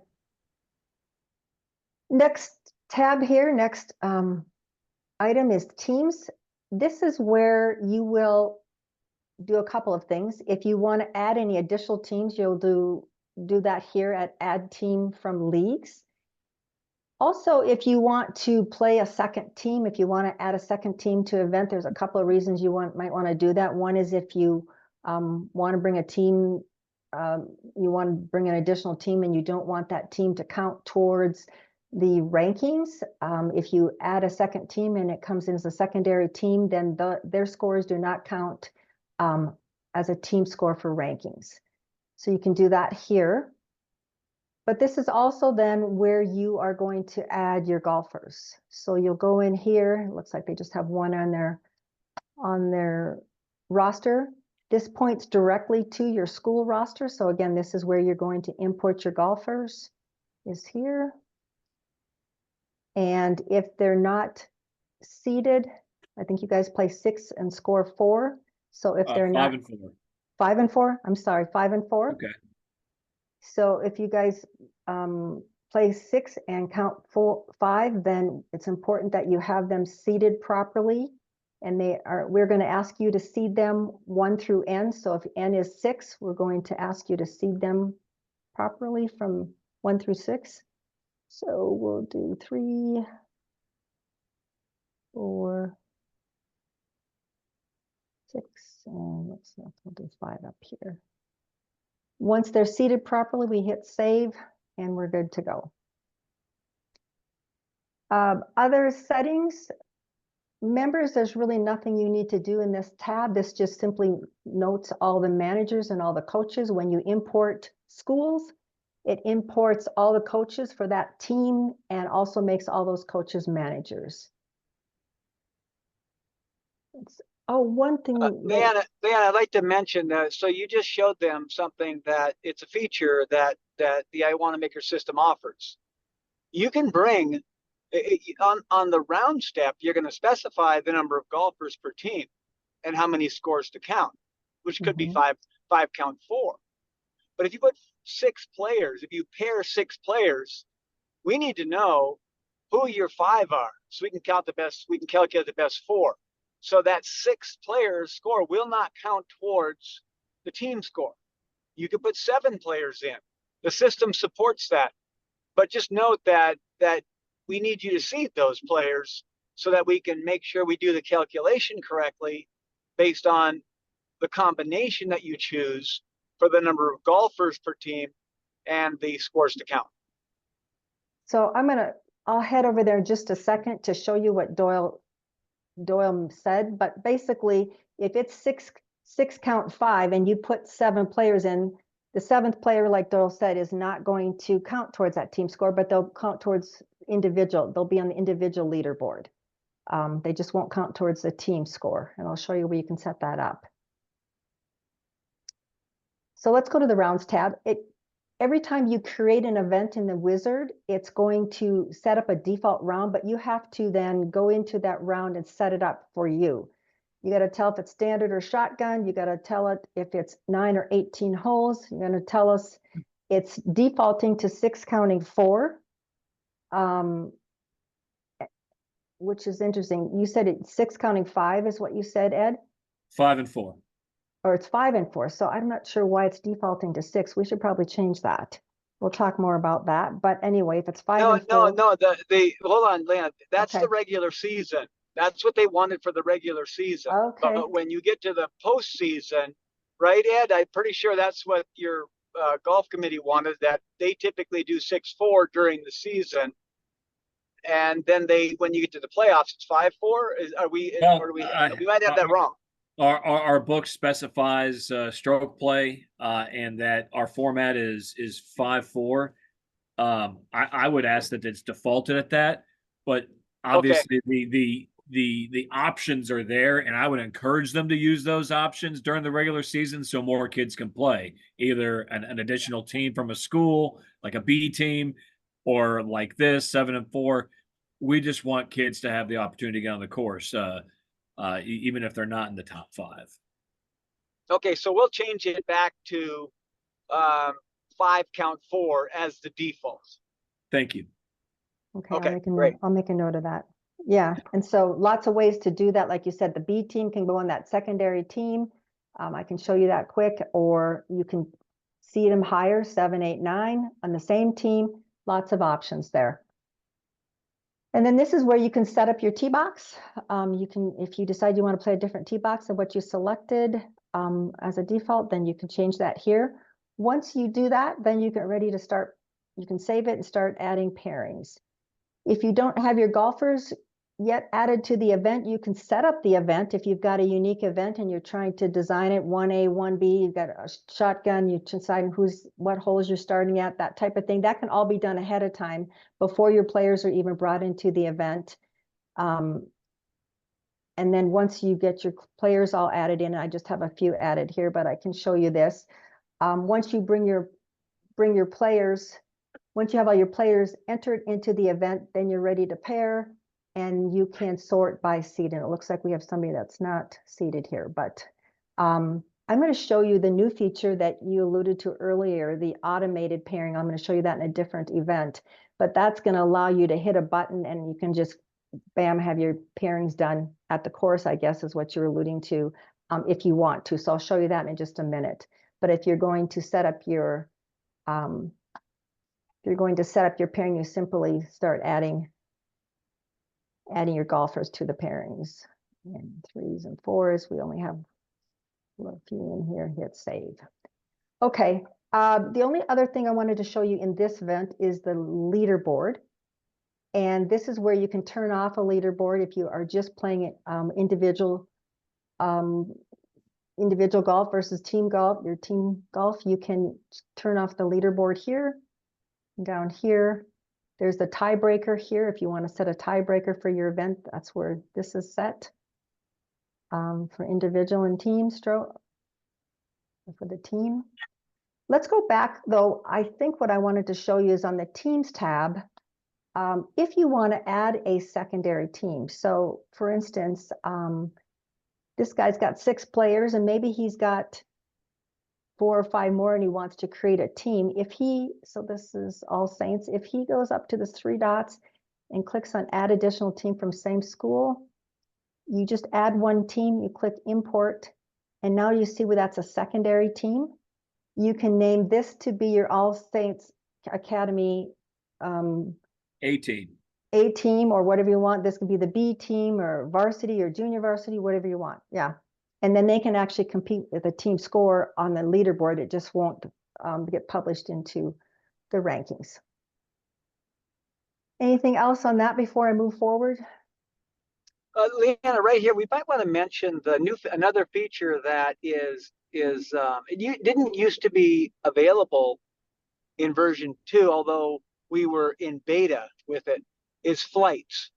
Next tab here, next item is teams. This is where you will do a couple of things. If you want to add any additional teams, you'll do that here at Add Team from Leagues. Also, if you want to play a second team, if you want to add a second team to an event, there's a couple of reasons you might want to do that. One is if you want to bring a team, you want to bring an additional team and you don't want that team to count towards the rankings. If you add a second team and it comes in as a secondary team, then their scores do not count as a team score for rankings. So you can do that here. But this is also then where you are going to add your golfers. So you'll go in here. It looks like they just have one on their roster. This points directly to your school roster. So again, this is where you're going to import your golfers, is here. And if they're not seeded, I think you guys play 6 and score 4. So if they're not 5 and 4. 5 and 4, I'm sorry, 5 and 4. Okay. So if you guys play 6 and count 5, then it's important that you have them seeded properly. And we're going to ask you to seed them 1 through N. So if N is 6, we're going to ask you to seed them properly from 1 through 6. So we'll do 3, 4, 6, and we'll do 5 up here. Once they're seated properly, we hit save and we're good to go. Other settings, members, there's really nothing you need to do in this tab. This just simply notes all the managers and all the coaches. When you import schools, it imports all the coaches for that team and also makes all those coaches managers. One thing. Leanna, I'd like to mention that. So you just showed them something that it's a feature that the iWanamaker system offers. You can bring on the round step, you're going to specify the number of golfers per team and how many scores to count, which could be 5 count 4. But if you put 6 players, if you pair 6 players, we need to know who your 5 are, so we can calculate the best 4. So that 6 players score will not count towards the team score. You could put 7 players in. The system supports that. But just note that we need you to seed those players so that we can make sure we do the calculation correctly based on the combination that you choose for the number of golfers per team and the scores to count. So I'll head over there in just a second to show you what Doyle said, but basically if it's six count 5 and you put 7 players in, the 7th player, like Doyle said, is not going to count towards that team score, but they'll count towards individual. They'll be on the individual leaderboard. They just won't count towards the team score. And I'll show you where you can set that up. So let's go to the rounds tab. Every time you create an event in the wizard, it's going to set up a default round, but you have to then go into that round and set it up for you. You got to tell if it's standard or shotgun. You got to tell it if it's 9 or 18 holes. You're going to tell us it's defaulting to 6 counting 4, which is interesting. You said it's 6 counting 5 is what you said, Ed? 5 and 4. Or it's 5 and 4. So I'm not sure why it's defaulting to 6. We should probably change that. We'll talk more about that. But anyway, if it's 5 and 4. No, the hold on, Leanna. That's Okay. the regular season. That's what they wanted for the regular season. Okay. But when you get to the postseason, right, Ed? I'm pretty sure that's what your golf committee wanted, that they typically do 6-4 during the season. And then when you get to the playoffs, it's 5-4. We might have that wrong. Our book specifies stroke play, and that our format is 5-4. I would ask that it's defaulted at that, but obviously the options are there, and I would encourage them to use those options during the regular season so more kids can play, either an additional team from a school, like a B team, or like this 7 and 4. We just want kids to have the opportunity to get on the course, even if they're not in the top 5. Okay, so we'll change it back to 5 count 4 as the default. Thank you. Okay, great. I'll make a note of that. Yeah, and so lots of ways to do that. Like you said, the B team can go on that secondary team. I can show you that quick, or you can seed them higher, 7, 8, 9 on the same team. Lots of options there. And then this is where you can set up your tee box. You can, if you decide you want to play a different tee box than what you selected as a default, then you can change that here. Once you do that, then you get ready to start. You can save it and start adding pairings. If you don't have your golfers yet added to the event, you can set up the event. If you've got a unique event and you're trying to design it 1A, 1B, you've got a shotgun, you're deciding what holes you're starting at, that type of thing. That can all be done ahead of time before your players are even brought into the event. And then once you get your players all added in, I just have a few added here, but I can show you this. Once you bring your players, once you have all your players entered into the event, then you're ready to pair, and you can sort by seed. And it looks like we have somebody that's not seated here, but I'm going to show you the new feature that you alluded to earlier, the automated pairing. I'm going to show you that in a different event, but that's going to allow you to hit a button and you can just, bam, have your pairings done at the course, I guess is what you're alluding to, if you want to. So I'll show you that in just a minute. But if you're going to set up your pairing, you simply start adding your golfers to the pairings. And 3s and 4s, we only have a few in here. Hit save. Okay, the only other thing I wanted to show you in this event is the leaderboard. And this is where you can turn off a leaderboard if you are just playing it individual golf versus team golf. Your team golf, you can turn off the leaderboard here. Down here, there's the tiebreaker here. If you want to set a tiebreaker for your event, that's where this is set for individual and team stroke for the team. Let's go back though. I think what I wanted to show you is on the teams tab, if you want to add a secondary team. So for instance, this guy's got 6 players and maybe he's got 4 or 5 more and he wants to create a team. So this is All Saints. If he goes up to the 3 dots and clicks on add additional team from same school, you just add one team, you click import, and now you see where that's a secondary team. You can name this to be your All Saints Academy A team. A team or whatever you want. This could be the B team or varsity or junior varsity, whatever you want. Yeah. And then they can actually compete with the team score on the leaderboard. It just won't get published into the rankings. Anything else on that before I move forward? Leanna, right here, we might want to mention another feature that didn't used to be available in version 2, although we were in beta with it, is flights.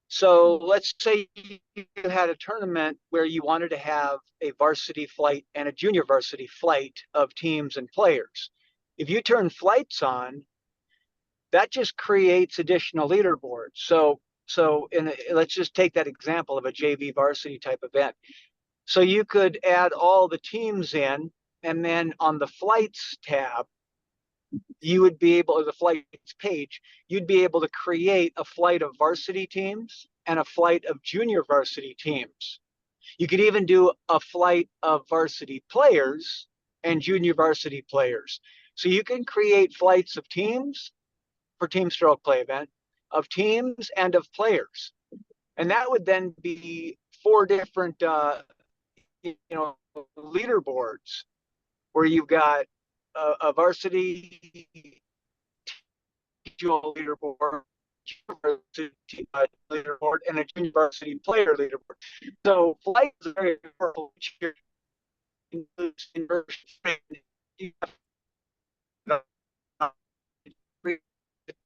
So let's say you had a tournament where you wanted to have a varsity flight and a junior varsity flight of teams and players. If you turn flights on, that just creates additional leaderboards. So let's just take that example of a JV varsity type event. So you could add all the teams in, and then on the flights tab, you would be able, or the flights page, you'd be able to create a flight of varsity teams and a flight of junior varsity teams. You could even do a flight of varsity players and junior varsity players. So you can create flights of teams for team stroke play event, of teams and of players. And that would then be 4 different leaderboards where you've got a varsity leaderboard, leaderboard, and a junior varsity player leaderboard. So flight is a very powerful feature.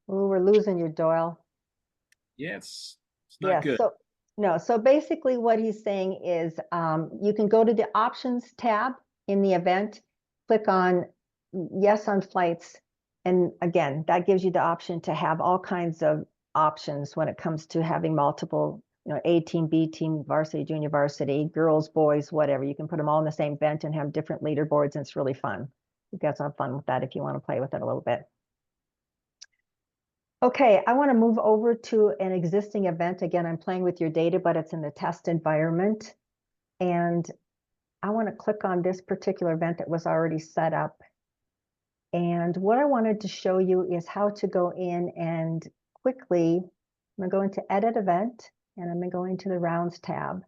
Oh, we're losing you, Doyle. Yeah, it's not good. So no, so basically what he's saying is you can go to the options tab in the event, click on yes on flights, and again, that gives you the option to have all kinds of options when it comes to having multiple, A team, B team, varsity, junior varsity, girls, boys, whatever. You can put them all in the same event and have different leaderboards, and it's really fun. You guys have fun with that if you want to play with it a little bit. Okay, I want to move over to an existing event. Again, I'm playing with your data, but it's in the test environment. And I want to click on this particular event that was already set up. And what I wanted to show you is how to go in and quickly, I'm going to go into Edit Event, and I'm going to go into the Rounds tab.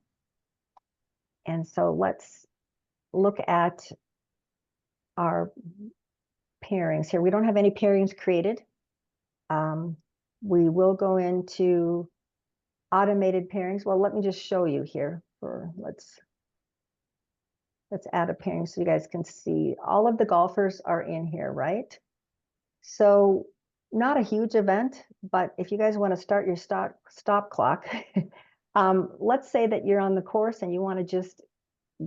And so let's look at our pairings here. We don't have any pairings created. We will go into automated pairings. Well, let me just show you here let's add a pairing so you guys can see. All of the golfers are in here, right? So not a huge event, but if you guys want to start your stop clock, let's say that you're on the course and you want to just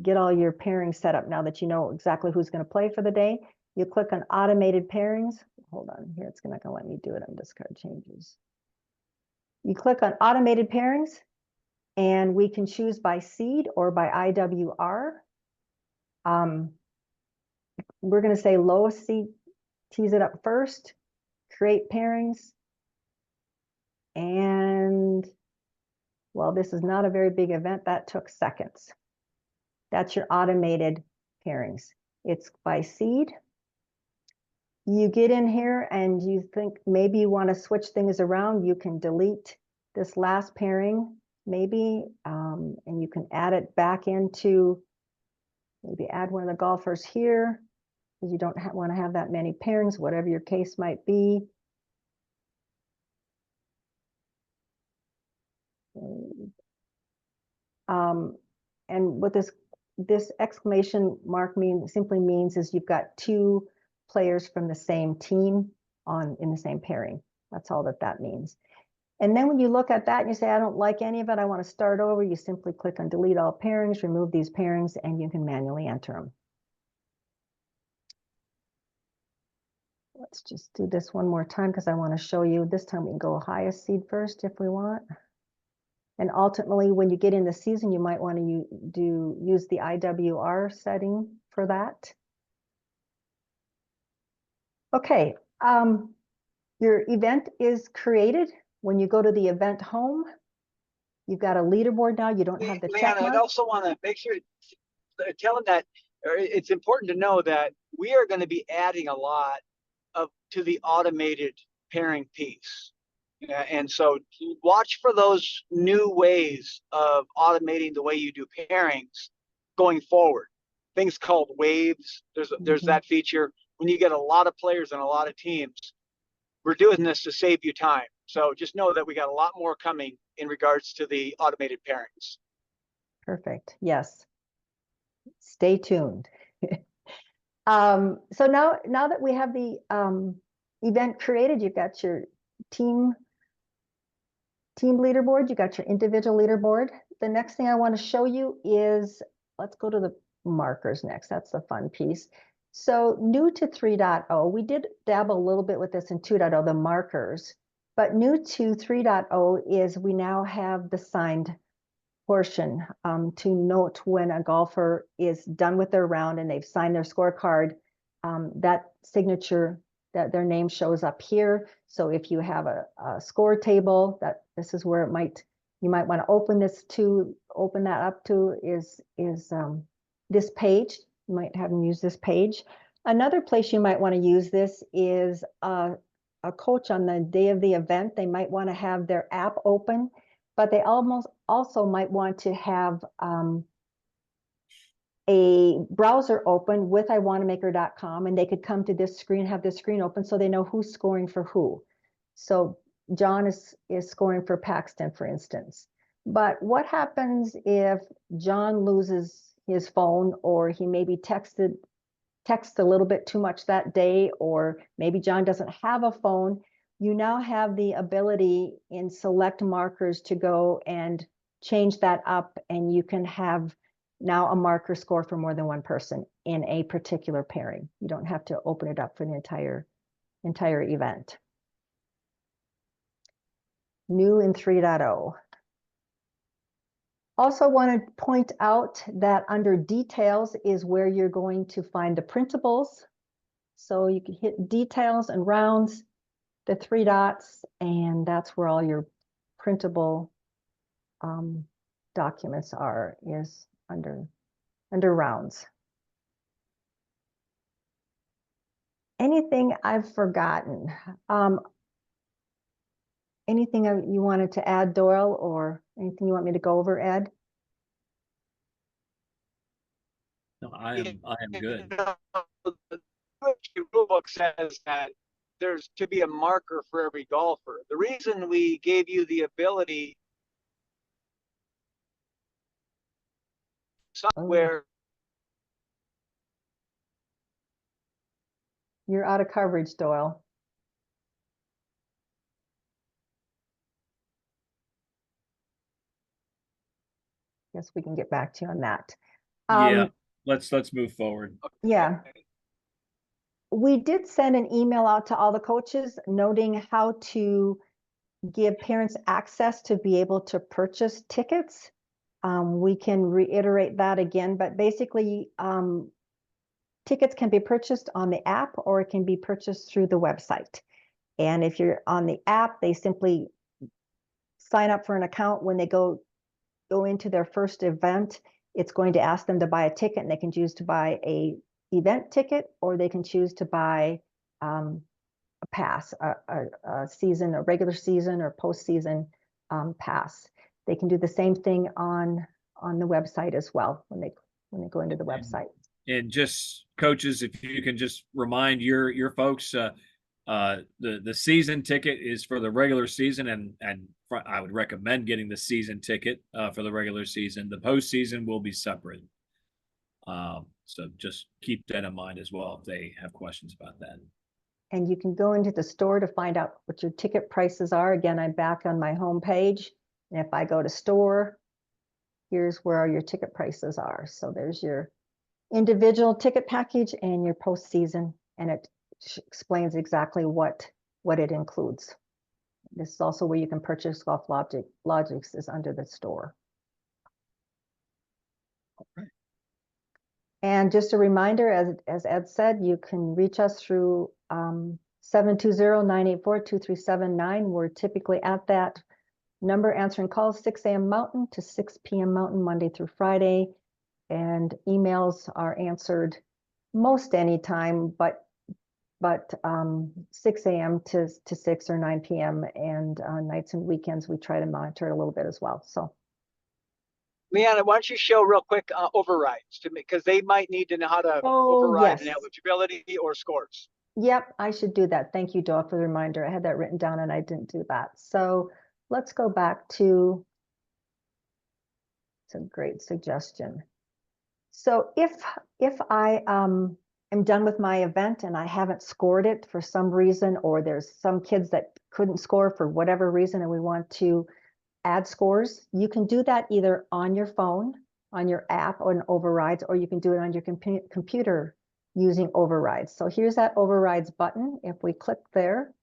get all your pairings set up now that you know exactly who's going to play for the day. You click on automated pairings. Hold on here, it's not going to let me do it on discard changes. You click on automated pairings, and we can choose by seed or by IWR. We're going to say lowest seed tees it up first, create pairings. And well, this is not a very big event. That took seconds. That's your automated pairings. It's by seed. You get in here and you think maybe you want to switch things around. You can delete this last pairing maybe, and you can add it back into, maybe add one of the golfers here because you don't want to have that many pairings, whatever your case might be. And what this exclamation mark simply means is you've got 2 players from the same team in the same pairing. That's all that means. And then when you look at that and you say, I don't like any of it, I want to start over, you simply click on delete all pairings, remove these pairings, and you can manually enter them. Let's just do this one more time because I want to show you. This time we can go highest seed first if we want. And ultimately, when you get in the season, you might want to use the IWR setting for that. Okay, your event is created. When you go to the event home, you've got a leaderboard now. You don't have the check mark. I also want to make sure, tell them that it's important to know that we are going to be adding a lot to the automated pairing piece. And so watch for those new ways of automating the way you do pairings going forward. Things called waves. There's Mhm. that feature. When you get a lot of players and a lot of teams, we're doing this to save you time. So just know that we got a lot more coming in regards to the automated pairings. Perfect. Yes. Stay tuned. So now that we have the event created, you've got your team leaderboard, you got your individual leaderboard. The next thing I want to show you is, let's go to the markers next. That's the fun piece. So new to 3.0, we did dabble a little bit with this in 2.0, the markers, but new to 3.0 is we now have the signed portion to note when a golfer is done with their round and they've signed their scorecard. That signature, that their name shows up here. So if you have a score table, that this is where you might want to open that up to is this page. You might have them use this page. Another place you might want to use this is a coach on the day of the event. They might want to have their app open, but they also might want to have a browser open with iWanamaker.com, and they could come to this screen, have this screen open so they know who's scoring for who. So John is scoring for Paxton, for instance. But what happens if John loses his phone, or he maybe texts a little bit too much that day, or maybe John doesn't have a phone? You now have the ability in select markers to go and change that up, and you can have now a marker score for more than one person in a particular pairing. You don't have to open it up for the entire event. New in 3.0. Also want to point out that under details is where you're going to find the printables. So you can hit details and rounds, the 3 dots, and that's where all your printable documents is under rounds. Anything I've forgotten? Anything you wanted to add, Doyle, or anything you want me to go over, Ed? No, I am good. The rule book says that there's to be a marker for every golfer. The reason we gave you the ability somewhere. You're out of coverage, Doyle. Guess we can get back to you on that. Yeah, let's move forward. Yeah. We did send an email out to all the coaches noting how to give parents access to be able to purchase tickets. We can reiterate that again, but basically tickets can be purchased on the app, or it can be purchased through the website. And if you're on the app, they simply sign up for an account. When they go into their first event, it's going to ask them to buy a ticket, and they can choose to buy a event ticket, or they can choose to buy a pass, a season, a regular season or postseason pass. They can do the same thing on the website as well when they go into the website. And just coaches, if you can just remind your folks, the season ticket is for the regular season, and I would recommend getting the season ticket for the regular season. The postseason will be separate. So just keep that in mind as well if they have questions about that. And you can go into the store to find out what your ticket prices are. Again, I'm back on my home page, and if I go to store, here's where your ticket prices are. So there's your individual ticket package and your postseason, and it explains exactly what it includes. This is also where you can purchase Golf Logics is under the store. Okay. And just a reminder, as Ed said, you can reach us through 720-984-2379. We're typically at that number answering calls 6 a.m. Mountain to 6 p.m. Mountain, Monday through Friday. And emails are answered most anytime, but 6 a.m. to 6 or 9 p.m. and nights and weekends we try to monitor a little bit as well. So Leanna, why don't you show real quick overrides to me, because they might need to know how to Oh, override an yes. eligibility or scores. Yep, I should do that. Thank you, Doyle, for the reminder. I had that written down and I didn't do that. So let's go back to, it's a great suggestion. So if I am done with my event and I haven't scored it for some reason, or there's some kids that couldn't score for whatever reason and we want to add scores, you can do that either on your phone, on your app on overrides, or you can do it on your computer using overrides. So here's that overrides button. If we click there,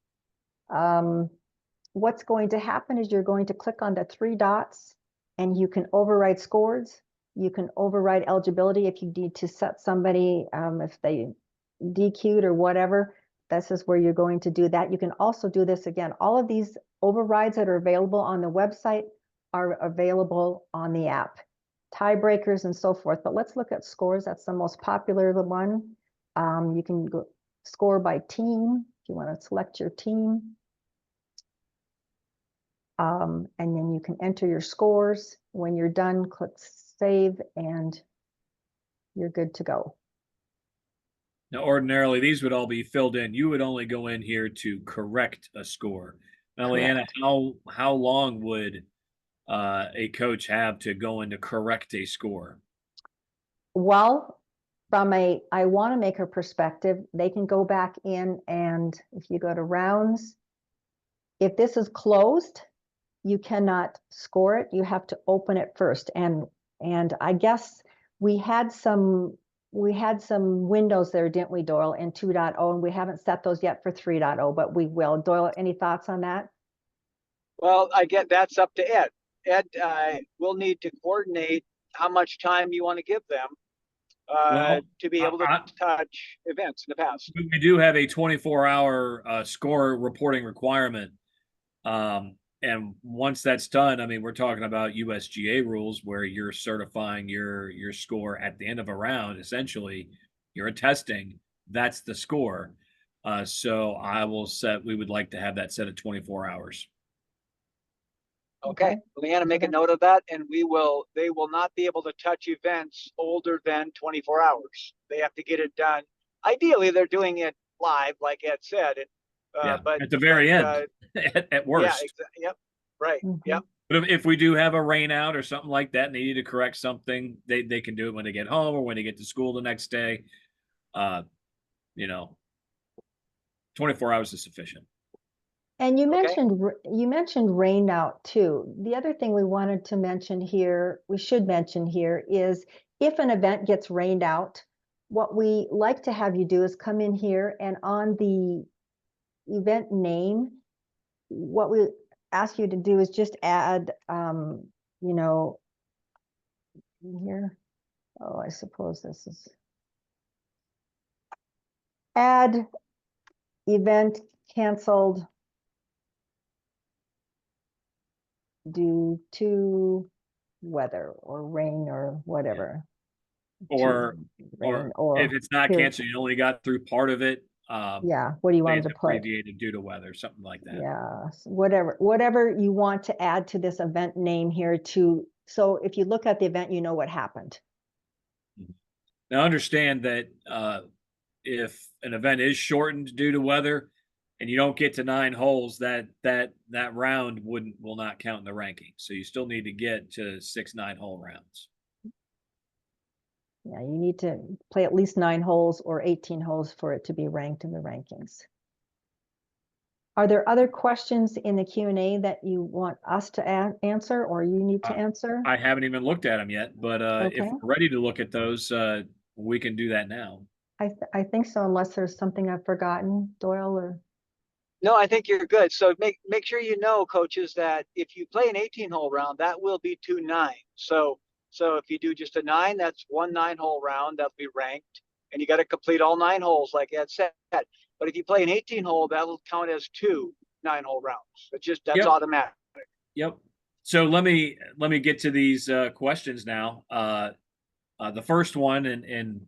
what's going to happen is you're going to click on the 3 dots and you can override scores. You can override eligibility if you need to set somebody, if they DQ'd or whatever. This is where you're going to do that. You can also do this again. All of these overrides that are available on the website are available on the app. Tiebreakers and so forth. But let's look at scores. That's the most popular one. You can go score by team if you want to select your team. And then you can enter your scores. When you're done, click save and you're good to go. Now, ordinarily, these would all be filled in. You would only go in here to correct a score. Now, Leanna, how long would a coach have to go in to correct a score? Well, from a iWanamaker perspective, they can go back in and if you go to rounds, if this is closed, you cannot score it. You have to open it first. And I guess we had some windows there, didn't we, Doyle, in 2.0, and we haven't set those yet for 3.0, but we will. Doyle, any thoughts on that? Well, I get that's up to Ed. Ed will need to coordinate how much time you want to give them to be able to touch events in the past. We do have a 24-hour score reporting requirement. And once that's done, I mean, we're talking about USGA rules where you're certifying your score at the end of a round. Essentially, you're attesting that's the score. So we would like to have that set at 24 hours. Okay, Leanna, make a note of that, and they will not be able to touch events older than 24 hours. They have to get it done. Ideally, they're doing it live, like Ed said. But at the very end, at worst. Yeah, yep, right, yep. But if we do have a rain out or something like that, and they need to correct something, they can do it when they get home or when they get to school the next day. 24 hours is sufficient. And you mentioned rain out too. The other thing we wanted to mention here, we should mention here, is if an event gets rained out, what we like to have you do is come in here and on the event name, what we ask you to do is just add, here. Oh, I suppose this is add event canceled due to weather or rain or whatever. Or if it's not canceled, you only got through part of it. Yeah, what do you want to put? Abbreviated due to weather, something like that. Yeah, whatever you want to add to this event name here so if you look at the event, you know what happened. Now understand that if an event is shortened due to weather and you don't get to 9 holes, that round will not count in the ranking. So you still need to get to 6 9-hole rounds. Yeah, you need to play at least 9 holes or 18 holes for it to be ranked in the rankings. Are there other questions in the Q&A that you want us to answer or you need to answer? I haven't even looked at them yet, but if we're ready to look at those, we can do that now. I think so, unless there's something I've forgotten, Doyle, or? No, I think you're good. So make sure you know, coaches, that if you play an 18-hole round, that will be 2 9s. So if you do just a 9, that's 1 9-hole round that'll be ranked, and you got to complete all 9 holes, like Ed said. But if you play an 18-hole, that'll count as 2 9-hole rounds. That's automatic. Yep. So let me get to these questions now. The first one, and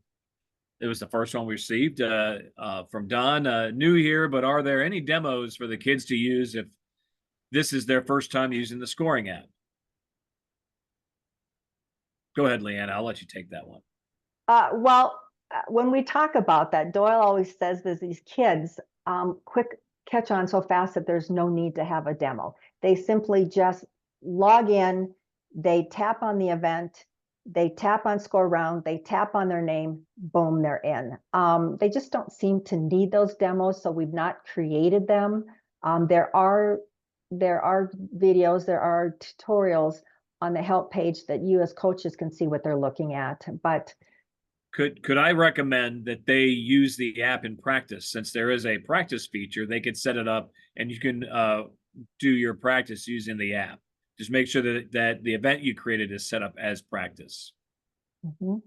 it was the first one we received from Don. New here, but are there any demos for the kids to use if this is their first time using the scoring app? Go ahead, Leanna. I'll let you take that one. When we talk about that, Doyle always says there's these kids quick catch on so fast that there's no need to have a demo. They simply just log in, they tap on the event, they tap on score round, they tap on their name, boom, they're in. They just don't seem to need those demos, so we've not created them. There are videos, there are tutorials on the help page that you as coaches can see what they're looking at. But could I recommend that they use the app in practice? Since there is a practice feature, they could set it up and you can do your practice using the app. Just make sure that the event you created is set up as practice. Mhm.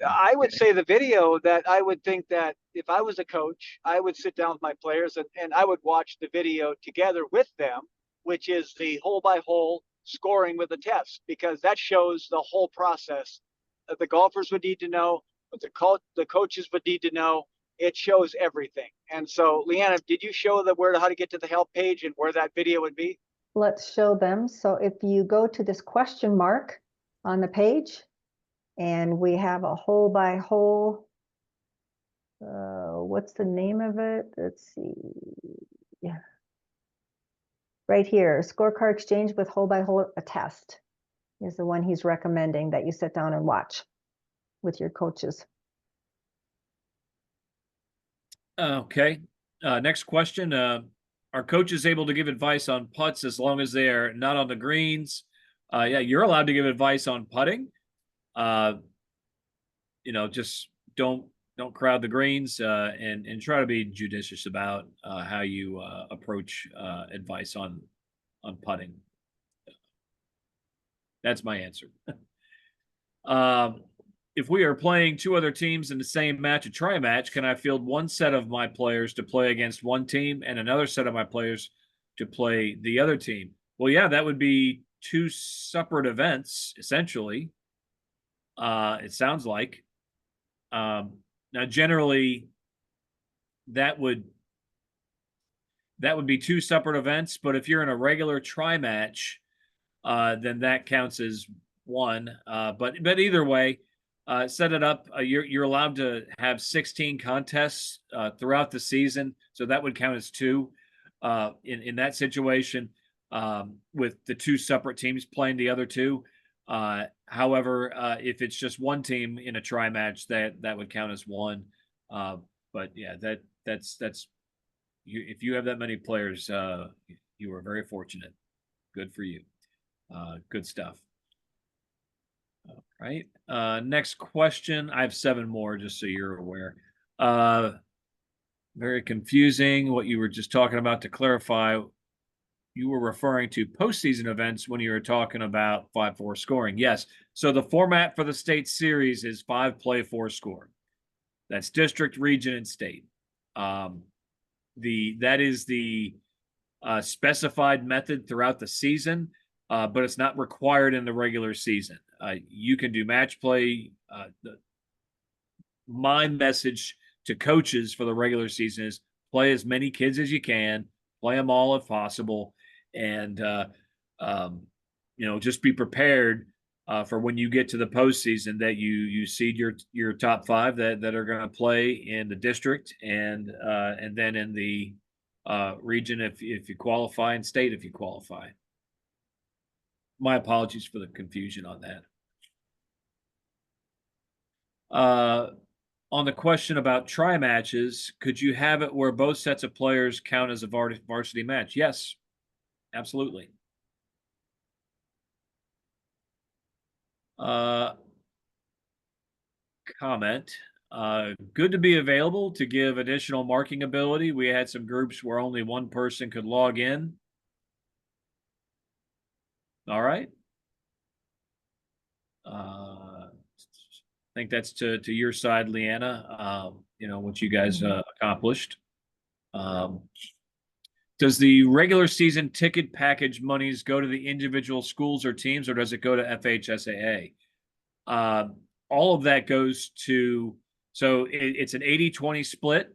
I would say the video that I would think that if I was a coach, I would sit down with my players and I would watch the video together with them, which is the hole by hole scoring with the test, because that shows the whole process that the golfers would need to know, what the coaches would need to know. It shows everything. And so, Leanna, did you show them how to get to the help page and where that video would be? Let's show them. So if you go to this question mark on the page, and we have a hole by hole, what's the name of it? Let's see. Yeah. Right here, scorecard exchange with hole by hole a test is the one he's recommending that you sit down and watch with your coaches. Okay. Next question. Are coaches able to give advice on putts as long as they are not on the greens? Yeah, you're allowed to give advice on putting. Just don't crowd the greens and try to be judicious about how you approach advice on putting. That's my answer. If we are playing two other teams in the same match, a try match, can I field one set of my players to play against one team and another set of my players to play the other team? Well, yeah, that would be two separate events, essentially. It sounds like. Now, generally, that would be two separate events. But if you're in a regular try match, then that counts as one. But either way, set it up. You're allowed to have 16 contests throughout the season, so that would count as two. In that situation, with the two separate teams playing the other two. However, if it's just one team in a try match, that would count as one. But yeah, that's you. If you have that many players, you are very fortunate. Good for you. Good stuff. All right. Next question. I have 7 more, just so you're aware. Very confusing what you were just talking about. To clarify, you were referring to postseason events when you were talking about 5-4 scoring. Yes. So the format for the state series is 5 play 4 score. That's district, region, and state. That is the specified method throughout the season, but it's not required in the regular season. You can do match play. My message to coaches for the regular season is play as many kids as you can, play them all if possible, and just be prepared for when you get to the postseason that you seed your top 5 that are going to play in the district and then in the region if you qualify, and state if you qualify. My apologies for the confusion on that. On the question about try matches, could you have it where both sets of players count as a varsity match? Yes, absolutely. Comment. Good to be available to give additional marking ability. We had some groups where only one person could log in. All right. I think that's to your side, Leanna. What you guys accomplished. Does the regular season ticket package monies go to the individual schools or teams, or does it go to FHSAA? All of that goes to, so it's an 80-20 split.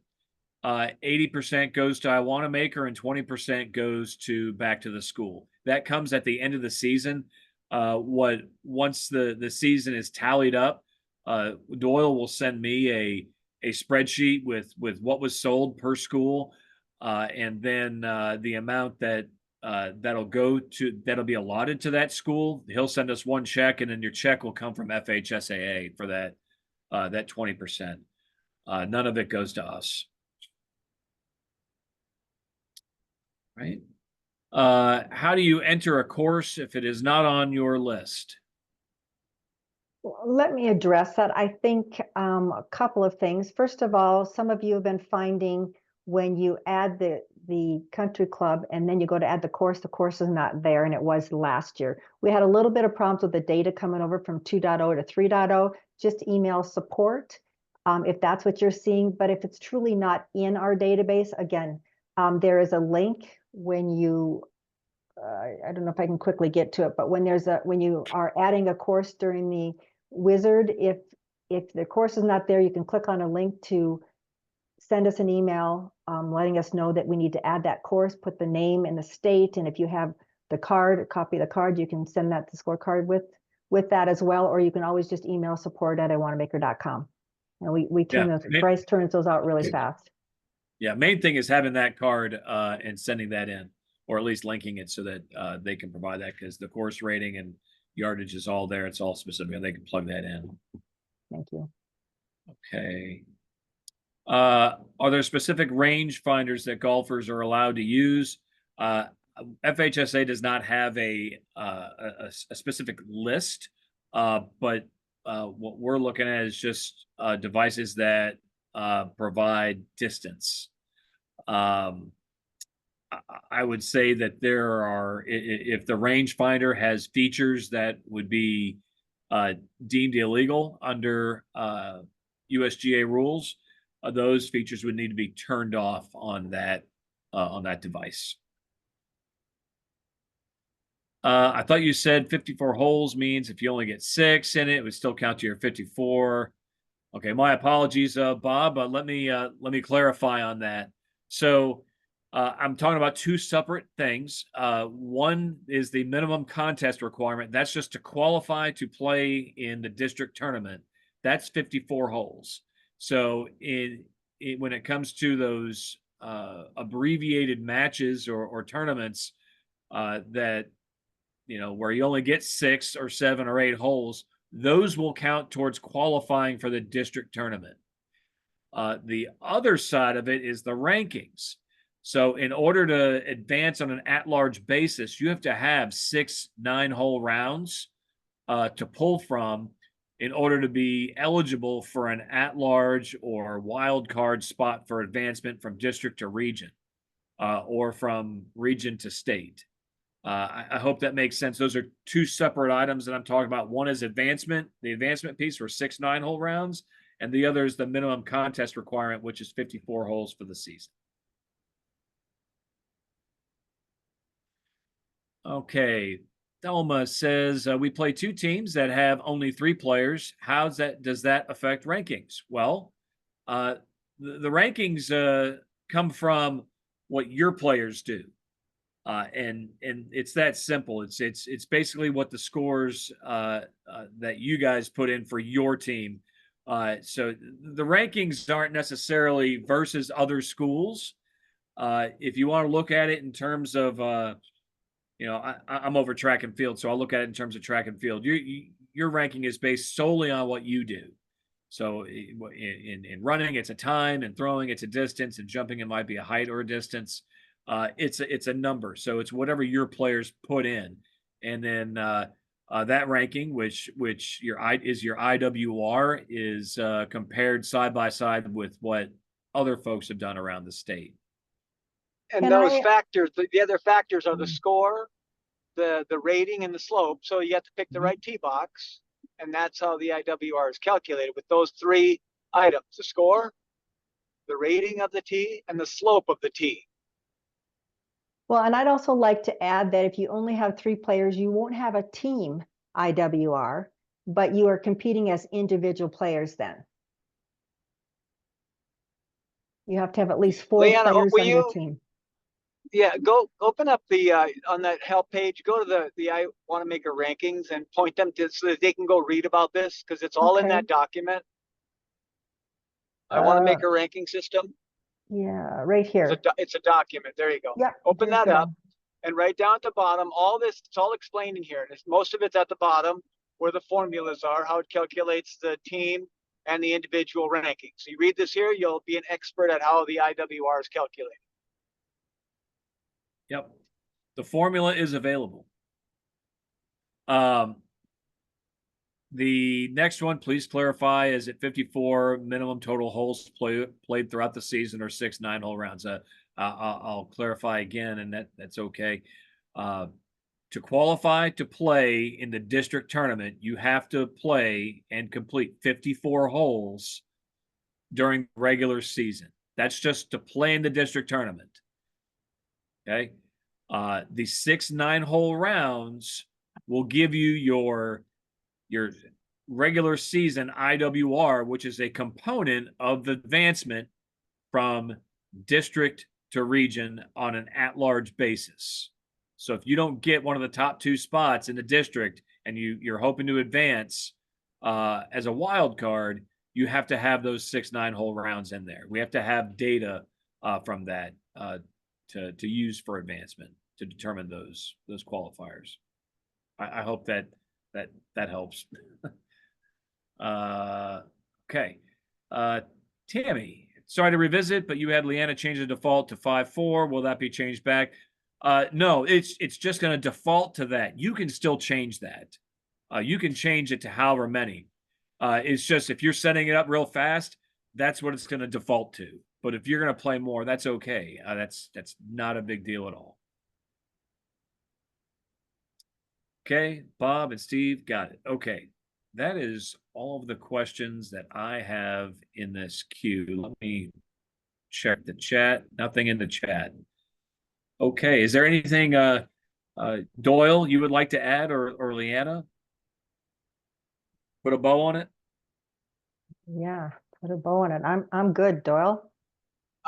80% goes to iWanamaker and 20% goes to back to the school. That comes at the end of the season. once the season is tallied up, Doyle will send me a spreadsheet with what was sold per school, and then the amount that'll be allotted to that school. He'll send us one check, and then your check will come from FHSAA for that 20%. None of it goes to us. Right? How do you enter a course if it is not on your list? Let me address that. I think a couple of things. First of all, some of you have been finding when you add the country club and then you go to add the course is not there, and it was last year. We had a little bit of problems with the data coming over from 2.0 to 3.0. Just email support if that's what you're seeing. But if it's truly not in our database, again, there is a link when you I don't know if I can quickly get to it, but when you are adding a course during the wizard, if the course is not there, you can click on a link to send us an email letting us know that we need to add that course, put the name and the state, and if you have the card, a copy of the card, you can send that the scorecard with that as well, or you can always just email support@iwanamaker.com. And we turn those, Bryce turns those out really fast. Yeah, main thing is having that card and sending that in, or at least linking it so that they can provide that, because the course rating and yardage is all there. It's all specific, and they can plug that in. Thank you. Okay. Are there specific range finders that golfers are allowed to use? FHSA does not have a specific list, but what we're looking at is just devices that provide distance. I would say that if the rangefinder has features that would be deemed illegal under USGA rules, those features would need to be turned off on that device. I thought you said 54 holes means if you only get 6 in it, it would still count to your 54. Okay, my apologies, Bob. Let me clarify on that. So I'm talking about two separate things. One is the minimum contest requirement. That's just to qualify to play in the district tournament. That's 54 holes. So when it comes to those abbreviated matches or tournaments that, where you only get 6 or 7 or 8 holes, those will count towards qualifying for the district tournament. The other side of it is the rankings. So in order to advance on an at-large basis, you have to have 6 9-hole rounds to pull from in order to be eligible for an at-large or wild card spot for advancement from district to region or from region to state. I hope that makes sense. Those are two separate items that I'm talking about. One is advancement, the advancement piece for 6 9-hole rounds, and the other is the minimum contest requirement, which is 54 holes for the season. Okay, Thelma says we play 2 teams that have only 3 players. Does that affect rankings? Well, the rankings come from what your players do. And it's that simple. It's basically what the scores that you guys put in for your team. So the rankings aren't necessarily versus other schools. If you want to look at it in terms of, I'm over track and field, so I'll look at it in terms of track and field. Your ranking is based solely on what you do. So in running, it's a time, and throwing, it's a distance, and jumping, it might be a height or a distance. It's a number, so it's whatever your players put in, and then that ranking, which your IWR, is compared side by side with what other folks have done around the state. And those factors, the other factors are the score, the rating, and the slope. So you have to pick the right tee box, and that's how the IWR is calculated, with those 3 items: the score, the rating of the tee, and the slope of the tee. Well, and I'd also like to add that if you only have 3 players, you won't have a team IWR, but you are competing as individual players then. You have to have at least 4 Leanna, players on your team. Yeah, go open up the on that help page, go to the iWanamaker rankings and point them to so that they can go read about this because it's all in Okay. that document. Uh, iWanamaker ranking system. Yeah, right here. It's a document. There you go. Yep. Open here's that the up one. and right down at the bottom, all this, it's all explained in here. Most of it's at the bottom where the formulas are, how it calculates the team and the individual rankings. So you read this here, you'll be an expert at how the IWR is calculated. Yep. The formula is available. The next one, please clarify, is it 54 minimum total holes played throughout the season or 6 9-hole rounds? I'll clarify again, and that's okay. To qualify to play in the district tournament, you have to play and complete 54 holes during the regular season. That's just to play in the district tournament. Okay. The 6 9-hole rounds will give you your regular season IWR, which is a component of the advancement from district to region on an at-large basis. So if you don't get one of the top 2 spots in the district and you're hoping to advance as a wild card, you have to have those 6 9-hole rounds in there. We have to have data from that to use for advancement to determine those qualifiers. I hope that helps. Okay. Tammy, sorry to revisit, but you had Leanna change the default to 5-4. Will that be changed back? No, it's just going to default to that. You can still change that. You can change it to however many. It's just if you're setting it up real fast, that's what it's going to default to. But if you're going to play more, that's okay. That's not a big deal at all. Okay, Bob and Steve, got it. Okay, that is all of the questions that I have in this queue. Let me check the chat. Nothing in the chat. Okay, is there anything, Doyle, you would like to add, or Leanna? Put a bow on it? Yeah, put a bow on it. I'm good, Doyle.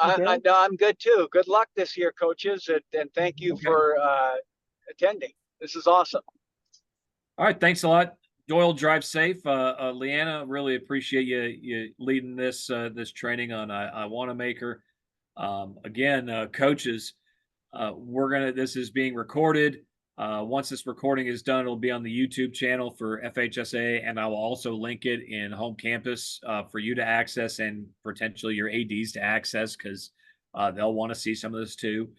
You good? No, I'm good too. Good luck this year, coaches, and thank you Okay. for attending. This is awesome. All right, thanks a lot. Doyle, drive safe. Leanna, really appreciate you leading this this training on iWanamaker. Again, coaches, this is being recorded. Once this recording is done, it'll be on the YouTube channel for FHSAA, and I will also link it in home campus for you to access and potentially your ADs to access because they'll want to see some of this too.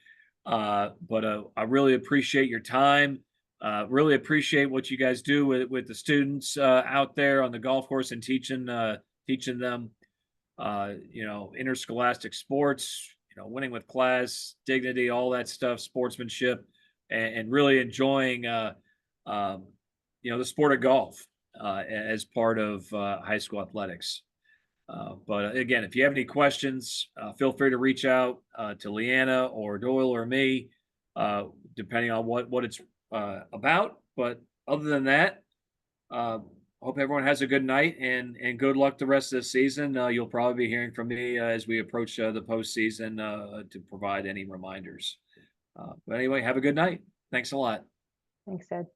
But I really appreciate your time. Really appreciate what you guys do with the students out there on the golf course and teaching them, interscholastic sports, winning with class, dignity, all that stuff, sportsmanship, and really enjoying, the sport of golf as part of high school athletics. But again, if you have any questions, feel free to reach out to Leanna or Doyle or me, depending on what it's about. But other than that, hope everyone has a good night and good luck the rest of the season. You'll probably be hearing from me as we approach the postseason to provide any reminders. But anyway, have a good night. Thanks a lot. Thanks, Ed.